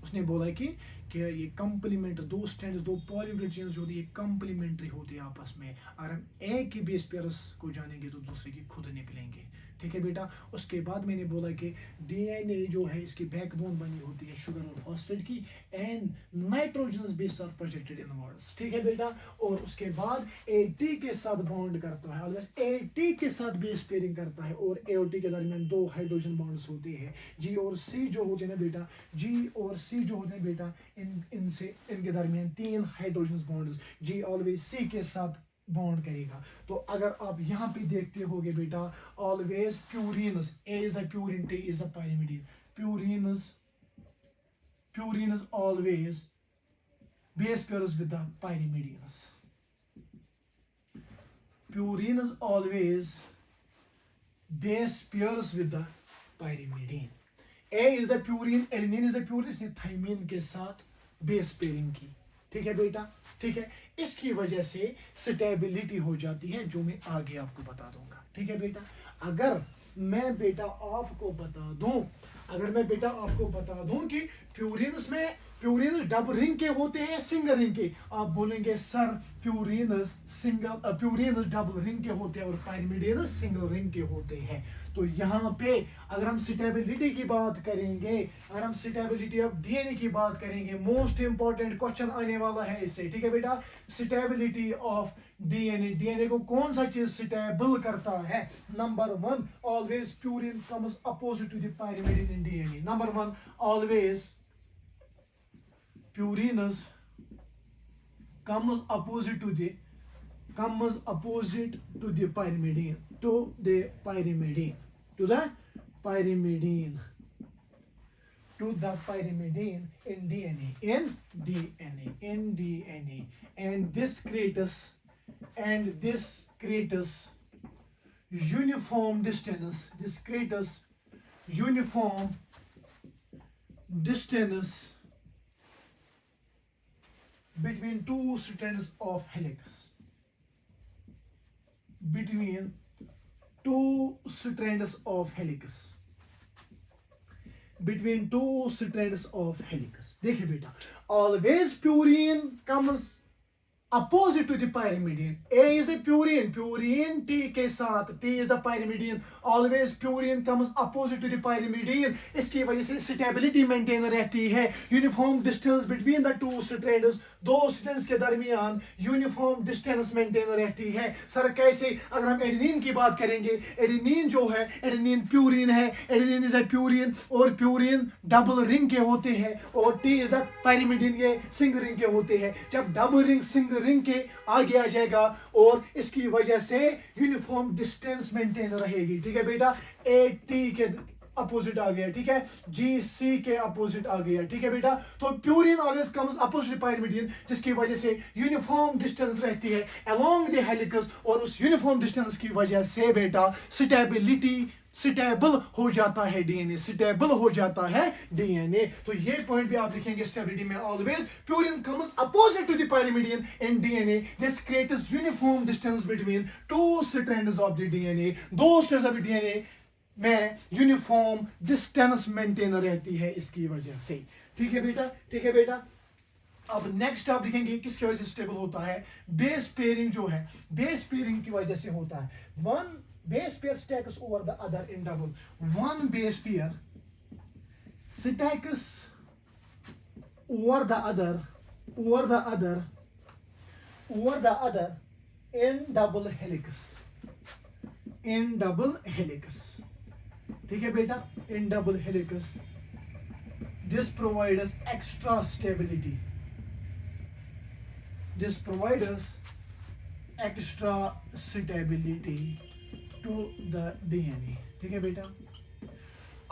उसने बोला कि ये कंप्लीमेंट, 2 स्ट्रैंड्स, 2 पॉलीन्यूक्लियोटाइड चेन्स जो होती है कंप्लीमेंट्री होती है आपस में। अगर हम एक ही बेस पेयर्स को जानेंगे तो दूसरे की खुद निकलेंगे, ठीक है बेटा। उसके बाद मैंने बोला कि डीएनए जो है इसकी बैकबोन बनी होती है शुगर और फॉस्फेट की, and nitrogenous base are projected inwards, ठीक है बेटा। और उसके बाद AT के साथ बॉन्ड करता है, ऑलवेज AT के साथ बेस पेयरिंग करता है, और A और T के दरमियान 2 हाइड्रोजन बॉन्ड्स होते हैं। G और C जो होते हैं ना बेटा, G और C जो होते हैं बेटा, इनके दरमियान 3 hydrogen bonds, G always C के साथ बॉन्ड करेगा। तो अगर आप यहाँ पे देखते होगे बेटा, always purines, A is the purine, T is the pyrimidine, purines always base pairs with the pyrimidines. Purine is always base pairs with the pyrimidine. A is the purine, adenine is the purine, इसने thiamine के साथ base pairing की। ठीक है बेटा, ठीक है। इसकी वजह से स्टेबिलिटी हो जाती है, जो मैं आगे आपको बता दूंगा। ठीक है बेटा, अगर मैं बेटा आपको बता दूं, कि प्यूरिनस में प्यूरिनस डबल रिंग के होते हैं, सिंगल रिंग के, आप बोलेंगे सर प्यूरिनस डबल रिंग के होते हैं और पाइरिमिडीनस सिंगल रिंग के होते हैं। तो यहाँ पे अगर हम स्टेबिलिटी की बात करेंगे, अगर हम स्टेबिलिटी ऑफ डीएनए की बात करेंगे, मोस्ट इंपॉर्टेंट क्वेश्चन आने वाला है इससे। ठीक है बेटा, स्टेबिलिटी ऑफ डीएनए को कौन सा चीज स्टेबल करता है? Number 1, always purine comes opposite to the pyrimidine in DNA. Number 1, always purines comes opposite to the pyrimidine, to the pyrimidine in DNA, and this creates uniform distance between two strands of helix. देखिए बेटा, always purine comes opposite to the pyrimidine. A is the purine T के साथ, T is the pyrimidine, always purine comes opposite to the pyrimidine. इसकी वजह से stability maintain रहती है। Uniform distance between the two strands, दो strands के दरमियान यूनिफॉर्म डिस्टेंस मेंटेन रहती है। सर कैसे? अगर हम एडेनिन की बात करेंगे, एडेनिन जो है, एडेनिन प्यूरिन है, एडेनिन इज अ प्यूरिन, और प्यूरिन डबल रिंग के होते हैं, और टी इज अ पाइरिमिडीन, ये सिंगल रिंग के होते हैं। जब डबल रिंग सिंगल रिंग के आगे आ जाएगा और इसकी वजह से यूनिफॉर्म डिस्टेंस मेंटेन रहेगी। ठीक है बेटा, ए टी के अपोजिट आ गया, ठीक है, जी सी के अपोजिट आ गया। ठीक है बेटा, तो purine always comes opposite pyrimidine, जिसकी वजह से यूनिफॉर्म डिस्टेंस रहती है अलोंग द हेलिकस, और उस यूनिफॉर्म डिस्टेंस की वजह से बेटा स्टेबल हो जाता है डीएनए। तो ये पॉइंट भी आप लिखेंगे स्टेबिलिटी में, always purine comes opposite to the pyrimidine in DNA, this creates uniform distance between two strands of the DNA. दो स्ट्रैंड्स ऑफ डीएनए में यूनिफॉर्म डिस्टेंस मेंटेन रहती है इसकी वजह से। ठीक है बेटा, अब नेक्स्ट आप लिखेंगे किसकी वजह से स्टेबल होता है? बेस पेयरिंग जो है, बेस पेयरिंग की वजह से होता है। One base pair stacks over the other in double. One base pair stacks over the other in double helix. ठीक है बेटा, in double helix. This provides extra stability. To the DNA. ठीक है बेटा,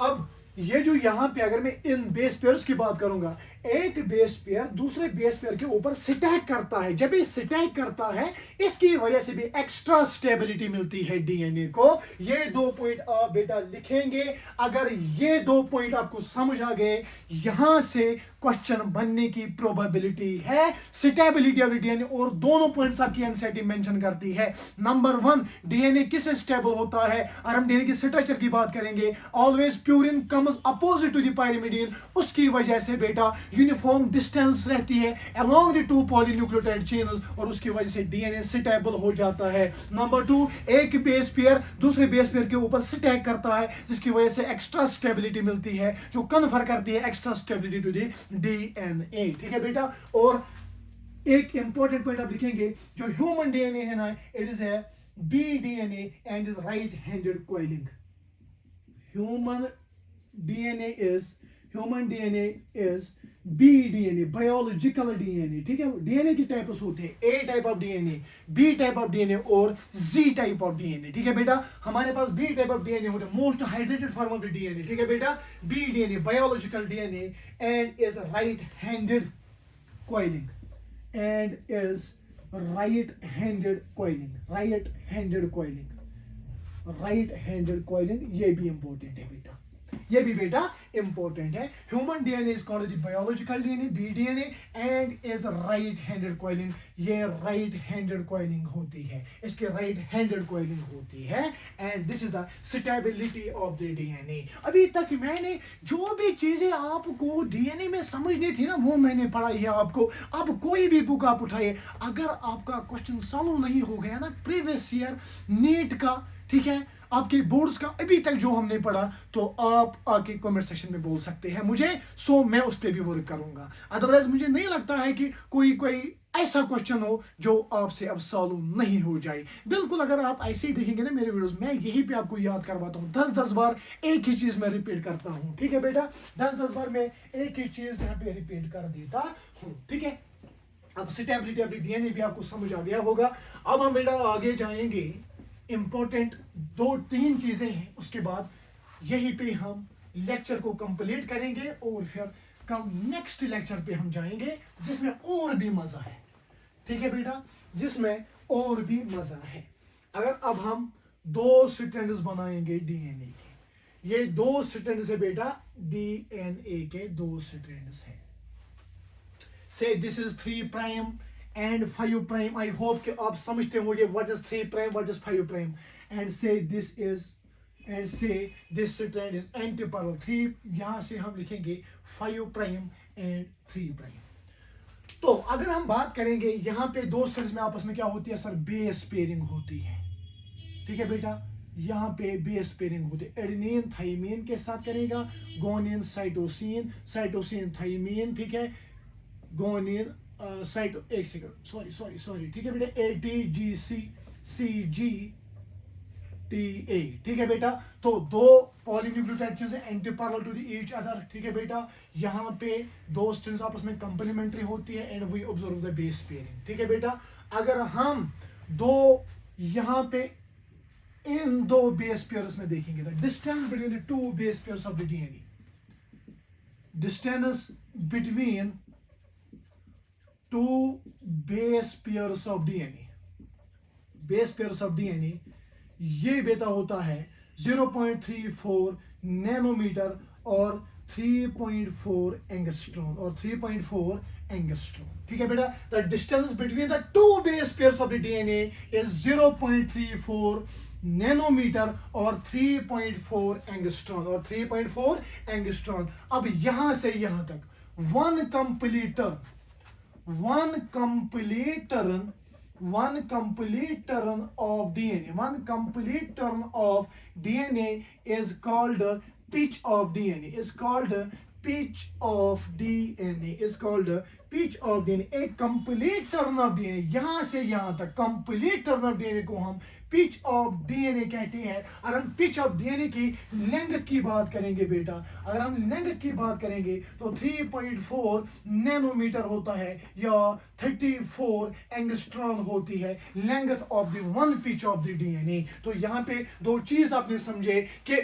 अब ये जो यहां पे अगर मैं इन बेस पेयर्स की बात करूंगा, एक बेस पेयर दूसरे बेस पेयर के ऊपर स्टैक करता है। जब ये स्टैक करता है, इसकी वजह से भी एक्स्ट्रा स्टेबिलिटी मिलती है डीएनए को। ये 2 पॉइंट आप बेटा लिखेंगे। अगर ये 2 पॉइंट आपको समझ आ गए, यहां से क्वेश्चन बनने की प्रोबेबिलिटी है। स्टेबिलिटी ऑफ डीएनए, और दोनों पॉइंट्स आपकी एनसीईआरटी मेंशन करती है। नंबर 1, डीएनए किससे स्टेबल होता है? और हम डीएनए की स्ट्रक्चर की बात करेंगे, always purine comes opposite to the pyrimidine, उसकी वजह से बेटा यूनिफॉर्म डिस्टेंस रहती है along the two polynucleotide chains, और उसकी वजह से डीएनए स्टेबल हो जाता है। नंबर 2, एक बेस पेयर दूसरे बेस पेयर के ऊपर स्टैक करता है, जिसकी वजह से एक्स्ट्रा स्टेबिलिटी मिलती है, जो कन्फर करती है extra stability to the DNA. ठीक है बेटा, और एक इंपॉर्टेंट पॉइंट आप लिखेंगे, जो ह्यूमन डीएनए है ना, it is a B DNA and is right handed coiling. Human human DNA is B DNA, biological DNA, ठीक है। डीएनए के टाइप्स होते हैं, A type of DNA, B type of DNA और जी टाइप ऑफ डीएनए, ठीक है बेटा। हमारे पास बी टाइप ऑफ डीएनए होता है, most hydrated form of the DNA, ठीक है बेटा। B DNA biological DNA and is right handed coiling, and is right handed coiling, right handed coiling, right handed coiling, ये भी इंपॉर्टेंट है बेटा, ये भी बेटा इंपॉर्टेंट है। Human DNA is called the biological DNA, B DNA, and is right handed coiling, ये right handed coiling होती है, इसके राइट हैंडेड कॉइलिंग होती है, and this is the stability of the DNA. अभी तक मैंने जो भी चीजें आपको डीएनए में समझनी थी ना, वो मैंने पढ़ाई है आपको। अब कोई भी बुक आप उठाइए, अगर आपका क्वेश्चन सॉल्व नहीं हो गया ना प्रीवियस ईयर नीट का, ठीक है, आपके बोर्ड्स का अभी तक जो हमने पढ़ा, तो आप आके कमेंट सेक्शन में बोल सकते हैं मुझे, सो मैं उस पर भी वर्क करूंगा। अदरवाइज मुझे नहीं लगता है कि कोई ऐसा क्वेश्चन हो जो आपसे अब सॉल्व नहीं हो जाए। बिल्कुल, अगर आप ऐसे ही देखेंगे ना मेरे वीडियोस में, यही पे आपको याद करवाता हूँ, 10-10 बार एक ही चीज मैं रिपीट करता हूँ, ठीक है बेटा। 10-10 बार मैं एक ही चीज यहाँ पे रिपीट कर देता हूँ, ठीक है। अब स्टेबिलिटी ऑफ डीएनए भी आपको समझ आ गया होगा। अब हम बेटा आगे जाएंगे, इंपॉर्टेंट 2-3 चीजें हैं, उसके बाद यहीं पे हम लेक्चर को कंप्लीट करेंगे और फिर कल नेक्स्ट लेक्चर पे हम जाएंगे जिसमें और भी मजा है, ठीक है बेटा, जिसमें और भी मजा है। अगर अब हम 2 स्ट्रैंड्स बनाएंगे डीएनए के, ये 2 स्ट्रैंड्स है बेटा, डीएनए के 2 स्ट्रैंड्स है। से this is 3 prime and 5 prime. I hope कि आप समझते होंगे what is 3 prime, what is 5 prime, and say this is, and say this strand is antiparallel 3, यहाँ से हम लिखेंगे 5 prime and 3 prime। तो अगर हम बात करेंगे यहाँ पे 2 strands में आपस में क्या होती है सर, बेस पेयरिंग होती है, ठीक है बेटा। यहाँ पे बेस पेयरिंग होती है, एडेनिन थाइमीन के साथ करेगा, गोनिन साइटोसिन, साइटोसिन थाइमीन, ठीक है, गोनिन साइटो, एक सेकंड, सॉरी, ठीक है बेटा, ATGC CGTA, ठीक है बेटा। तो 2 polynucleotide chains antiparallel to the each other, ठीक है बेटा। यहाँ पे 2 स्ट्रैंड्स आपस में कंप्लीमेंट्री होती है, and we observe the base pairing, ठीक है बेटा। अगर हम 2 यहाँ पे इन 2 बेस पेयर्स में देखेंगे, the distance between the 2 base pairs of the DNA, distance between 2 base pairs of DNA, base pairs of DNA, ये बेटा होता है 0.34 नैनोमीटर और 3.4 एंगस्ट्रॉन, और 3.4 एंगस्ट्रॉन, ठीक है बेटा। The distance between the 2 base pairs of the DNA is 0.34 nanometre और 3.4 एंगस्ट्रॉन, और 3.4 एंगस्ट्रॉन। अब यहां से यहां तक one complete turn of DNA, one complete turn of DNA is called pitch of DNA, is called pitch of DNA, is called pitch of DNA। एक complete turn of DNA, यहां से यहां तक complete turn of DNA को हम pitch of DNA कहते हैं। अगर हम pitch of DNA की लेंथ की बात करेंगे बेटा, अगर हम लेंथ की बात करेंगे तो 3.4 नैनोमीटर होता है, या 34 एंगस्ट्रॉन होती है length of the one pitch of the DNA। तो यहाँ पे 2 चीज आपने समझे कि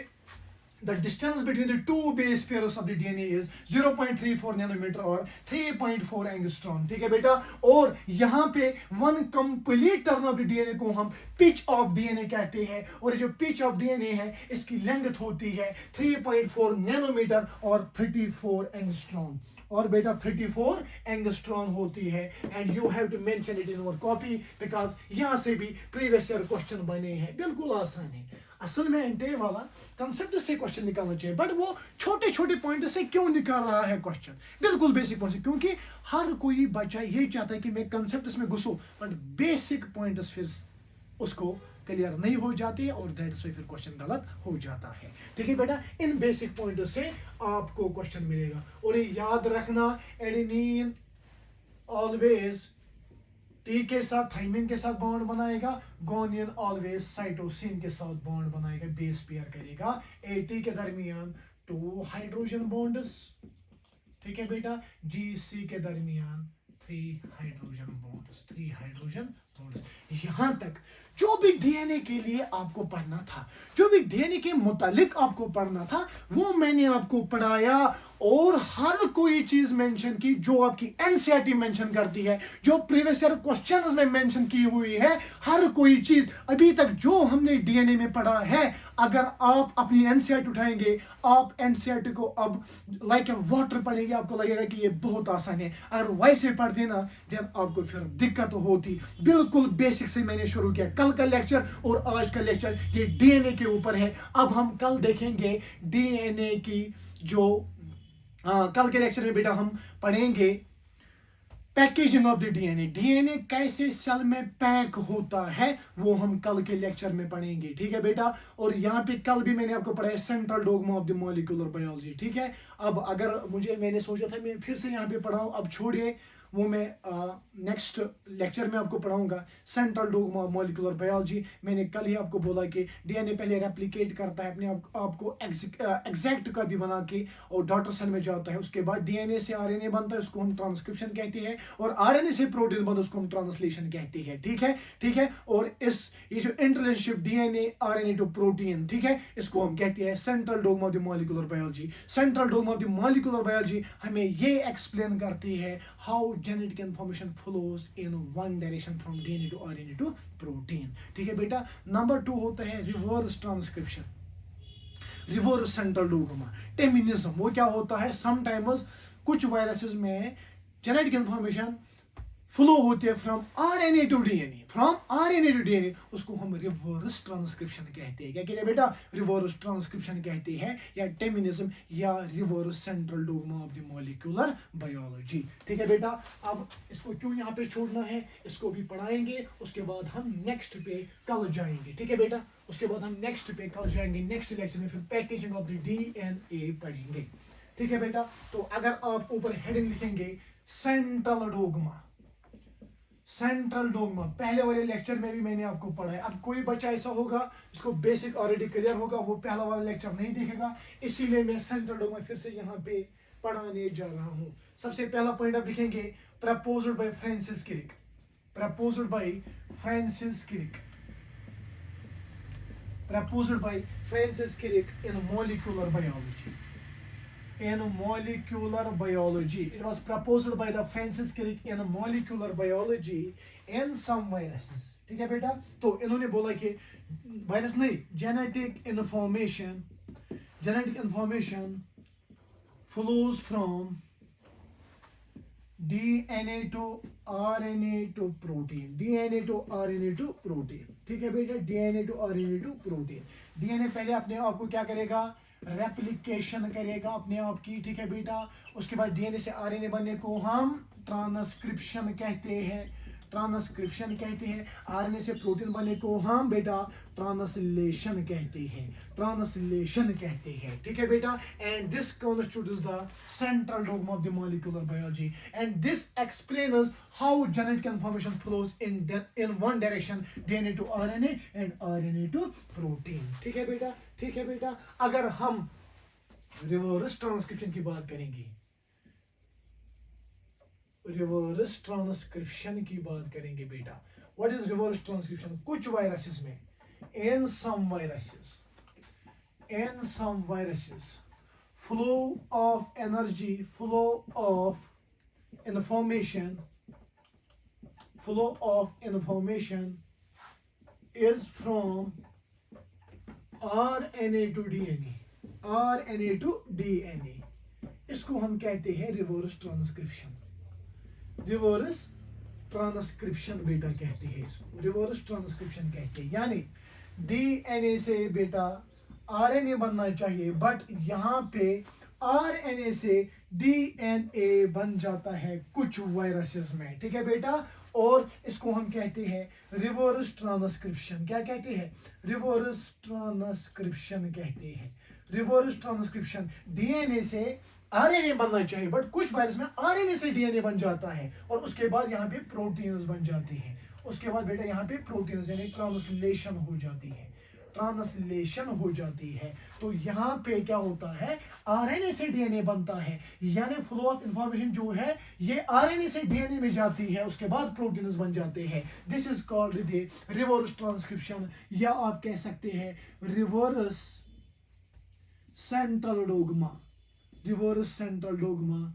the distance between the 2 base pairs of the DNA is 0.34 nanometre और 3.4 एंगस्ट्रॉन, ठीक है बेटा। और यहाँ पे one complete turn off the DNA को हम पिच ऑफ डीएनए कहते हैं, और जो पिच ऑफ डीएनए है इसकी लेंथ होती है 3.4 नैनोमीटर और 34 एंगस्ट्रॉन, और बेटा 34 एंगस्ट्रॉन होती है। And you have to mention it in your copy, because यहाँ से भी प्रीवियस ईयर क्वेश्चन बने हैं, बिल्कुल आसान है। असल में एंटे वाला कंसेप्ट से क्वेश्चन निकालना चाहिए, बट वो छोटे छोटे पॉइंट से क्यों निकाल रहा है क्वेश्चन, बिल्कुल बेसिक पॉइंट से, क्योंकि हर कोई बच्चा यही चाहता है कि मैं कंसेप्ट में घुसूं, बट बेसिक पॉइंट फिर उसको क्लियर नहीं हो जाती है, और दैट्स व्हाई फिर क्वेश्चन गलत हो जाता है, ठीक है बेटा। इन बेसिक पॉइंट से आपको क्वेश्चन मिलेगा, और ये याद रखना, एडेनिन ऑलवेज टी के साथ थाइमिन के साथ बॉन्ड बनाएगा, गोनियन ऑलवेज साइटोसिन के साथ बॉन्ड बनाएगा, बेस पेयर करेगा। एटी के दरमियान 2 हाइड्रोजन बॉन्ड्स, ठीक है बेटा, GC के दरमियान 3 हाइड्रोजन बॉन्ड्स, 3 हाइड्रोजन बॉन्ड्स। यहां तक जो भी डीएनए के लिए आपको पढ़ना था, जो भी डीएनए के मुतालिक आपको पढ़ना था, वो मैंने आपको पढ़ाया, और हर कोई चीज मेंशन की जो आपकी एनसीईआरटी मेंशन करती है, जो प्रीवियस ईयर क्वेश्चंस में मेंशन की हुई है। हर कोई चीज अभी तक जो हमने डीएनए में पढ़ा है, अगर आप अपनी एनसीईआरटी उठाएंगे, आप एनसीईआरटी को अब लाइक ए वाटर पढ़ेंगे, आपको लगेगा कि ये बहुत आसान है। अगर वैसे पढ़ते ना, देन आपको फिर दिक्कत होती। बिल्कुल बेसिक से मैंने शुरू किया। कल का लेक्चर और आज का लेक्चर ये डीएनए के ऊपर है। अब हम कल देखेंगे डीएनए की जो कल के लेक्चर में बेटा हम पढ़ेंगे packaging of the DNA. DNA कैसे सेल में पैक होता है, वो हम कल के लेक्चर में पढ़ेंगे, ठीक है बेटा। और यहाँ पे कल भी मैंने आपको पढ़ाया central dogma of the molecular biology, ठीक है। अब अगर मैंने सोचा था मैं फिर से यहाँ पे पढ़ाऊँ, अब छोड़िए, वो मैं नेक्स्ट लेक्चर में आपको पढ़ाऊंगा central dogma of molecular biology. मैंने कल ही आपको बोला कि डीएनए पहले रेप्लिकेट करता है अपने आपको एग्जैक्ट कॉपी बना के और डॉटर सेल में जाता है। उसके बाद डीएनए से आरएनए बनता है, उसको हम ट्रांसक्रिप्शन कहते हैं, और आरएनए से प्रोटीन बनता है, उसको हम ट्रांसलेशन कहते हैं, ठीक है, ठीक है। और ये जो interrelationship DNA RNA to protein, ठीक है, इसको हम कहते हैं central dogma of the molecular biology. Central dogma of the molecular biology हमें ये एक्सप्लेन करती है how genetic information flows in one direction from DNA to RNA to protein, ठीक है बेटा। नंबर 2 होता है reverse transcription, reverse central dogma टेमिनिज्म। वो क्या होता है, समटाइम्स कुछ वायरसेस में जेनेटिक इंफॉर्मेशन फ्लो होती है from RNA to DNA, from RNA to DNA, उसको हम रिवर्स ट्रांसक्रिप्शन कहते हैं। क्या कहते हैं बेटा, रिवर्स ट्रांसक्रिप्शन कहते हैं, या टेमिनिज्म, या reverse central dogma of the molecular biology, ठीक है बेटा। अब इसको क्यों यहाँ पे छोड़ना है, इसको भी पढ़ाएंगे, उसके बाद हम नेक्स्ट पे कल जाएंगे, ठीक है बेटा। उसके बाद हम नेक्स्ट पे कल जाएंगे, नेक्स्ट लेक्चर में फिर पैकेजिंग ऑफ द डीएनए पढ़ेंगे, ठीक है बेटा। तो अगर आप ऊपर हेडिंग लिखेंगे सेंट्रल डोग्मा, सेंट्रल डोग्मा पहले वाले लेक्चर में भी मैंने आपको पढ़ा है। अब कोई बच्चा ऐसा होगा जिसको बेसिक ऑलरेडी क्लियर होगा, वो पहला वाला लेक्चर नहीं देखेगा, इसीलिए मैं सेंट्रल डोग्मा फिर से यहाँ पे पढ़ाने जा रहा हूँ। सबसे पहला पॉइंट आप लिखेंगे proposed by Francis Crick, proposed by Francis Crick, proposed by Francis Crick in molecular biology. In molecular biology, it was proposed by the Francis Crick in molecular biology in some viruses, ठीक है बेटा। तो इन्होंने बोला कि virus नहीं, genetic information flows from DNA to RNA to protein, DNA to RNA to protein, ठीक है बेटा, DNA to RNA to protein। DNA पहले अपने आप को क्या करेगा, रेप्लिकेशन करेगा अपने आप की, ठीक है बेटा। उसके बाद डीएनए से आरएनए बनने को हम ट्रांसक्रिप्शन कहते हैं, ट्रांसक्रिप्शन कहते हैं। आरएनए से प्रोटीन बनने को हम बेटा ट्रांसलेशन कहते हैं, ट्रांसलेशन कहते हैं, ठीक है बेटा। And this constitutes the central dogma of the molecular biology, and this explains how genetic information flows in one direction, DNA to RNA and RNA to protein, ठीक है बेटा, ठीक है बेटा। अगर हम रिवर्स ट्रांसक्रिप्शन की बात करेंगे, रिवर्स ट्रांसक्रिप्शन की बात करेंगे बेटा, व्हाट इज रिवर्स ट्रांसक्रिप्शन। कुछ वायरसेस में, in some viruses flow of energy, flow of information is from RNA to DNA, RNA to DNA। इसको हम कहते हैं रिवर्स ट्रांसक्रिप्शन, रिवर्स ट्रांसक्रिप्शन बेटा कहते हैं इसको, रिवर्स ट्रांसक्रिप्शन कहते हैं। यानी डीएनए से बेटा आरएनए बनना चाहिए, बट यहाँ पे आरएनए से डीएनए बन जाता है कुछ वायरसेस में, ठीक है बेटा। और इसको हम कहते हैं रिवर्स ट्रांसक्रिप्शन। क्या कहते हैं, रिवर्स ट्रांसक्रिप्शन कहते हैं, रिवर्स ट्रांसक्रिप्शन। डीएनए से आरएनए बनना चाहिए, बट कुछ वायरस में आरएनए से डीएनए बन जाता है, और उसके बाद यहाँ पे प्रोटीन्स बन जाते हैं। उसके बाद बेटा यहाँ पे प्रोटीन्स यानी ट्रांसलेशन हो जाती है, ट्रांसलेशन हो जाती है। तो यहाँ पे क्या होता है, आरएनए से डीएनए बनता है, यानी फ्लो ऑफ इंफॉर्मेशन जो है ये आरएनए से डीएनए में जाती है, उसके बाद प्रोटीन्स बन जाते हैं। This is called the reverse transcription, या आप कह सकते हैं reverse central dogma, reverse central dogma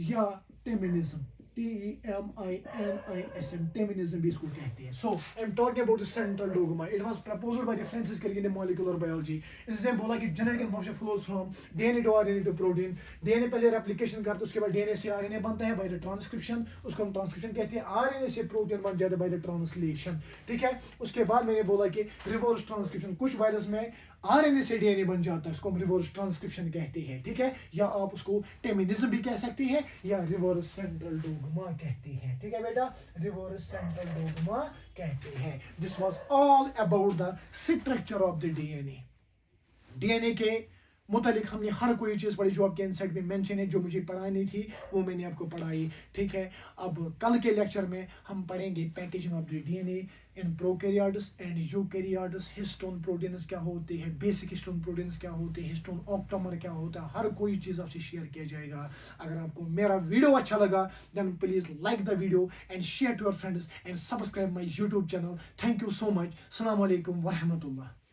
या टेमिनिज्म, TEMINISM, टेमिनिज्म भी इसको कहते हैं। So I am talking about the central dogma. It was proposed by the Francis Crick in molecular biology. इसने बोला कि genetic information flows from DNA to RNA to protein. DNA पहले replication करता है, उसके बाद डीएनए से आरएनए बनता है बाय द ट्रांसक्रिप्शन, उसको हम ट्रांसक्रिप्शन कहते हैं। आरएनए से प्रोटीन बन जाता है बाय द ट्रांसलेशन, ठीक है। उसके बाद मैंने बोला कि रिवर्स ट्रांसक्रिप्शन, कुछ वायरस में आरएनए से डीएनए बन जाता है, उसको हम रिवर्स ट्रांसक्रिप्शन कहते हैं, ठीक है। या आप उसको टेमिनिज्म भी कह सकते हैं या रिवर्स सेंट्रल डोग्मा कहते हैं, ठीक है बेटा, रिवर्स सेंट्रल डोग्मा कहते हैं। This was all about the structure of the DNA. DNA के मुतालिक हमने हर कोई चीज़ पढ़ी जो आपके एनसाइट में मेंशन है, जो मुझे पढ़ानी थी वो मैंने आपको पढ़ाई, ठीक है। अब कल के लेक्चर में हम पढ़ेंगे packaging of the DNA in prokaryotes and eukaryotes, histone proteins क्या होते हैं, बेसिक हिस्टोन प्रोटीन्स क्या होते हैं, हिस्टोन ऑक्टोमर क्या होता है, हर कोई चीज़ आपसे शेयर किया जाएगा। अगर आपको मेरा वीडियो अच्छा लगा then please like the video and share to your friends and subscribe my YouTube channel. Thank you so much. अस्सलाम वालेकुम व रहमतुल्लाह।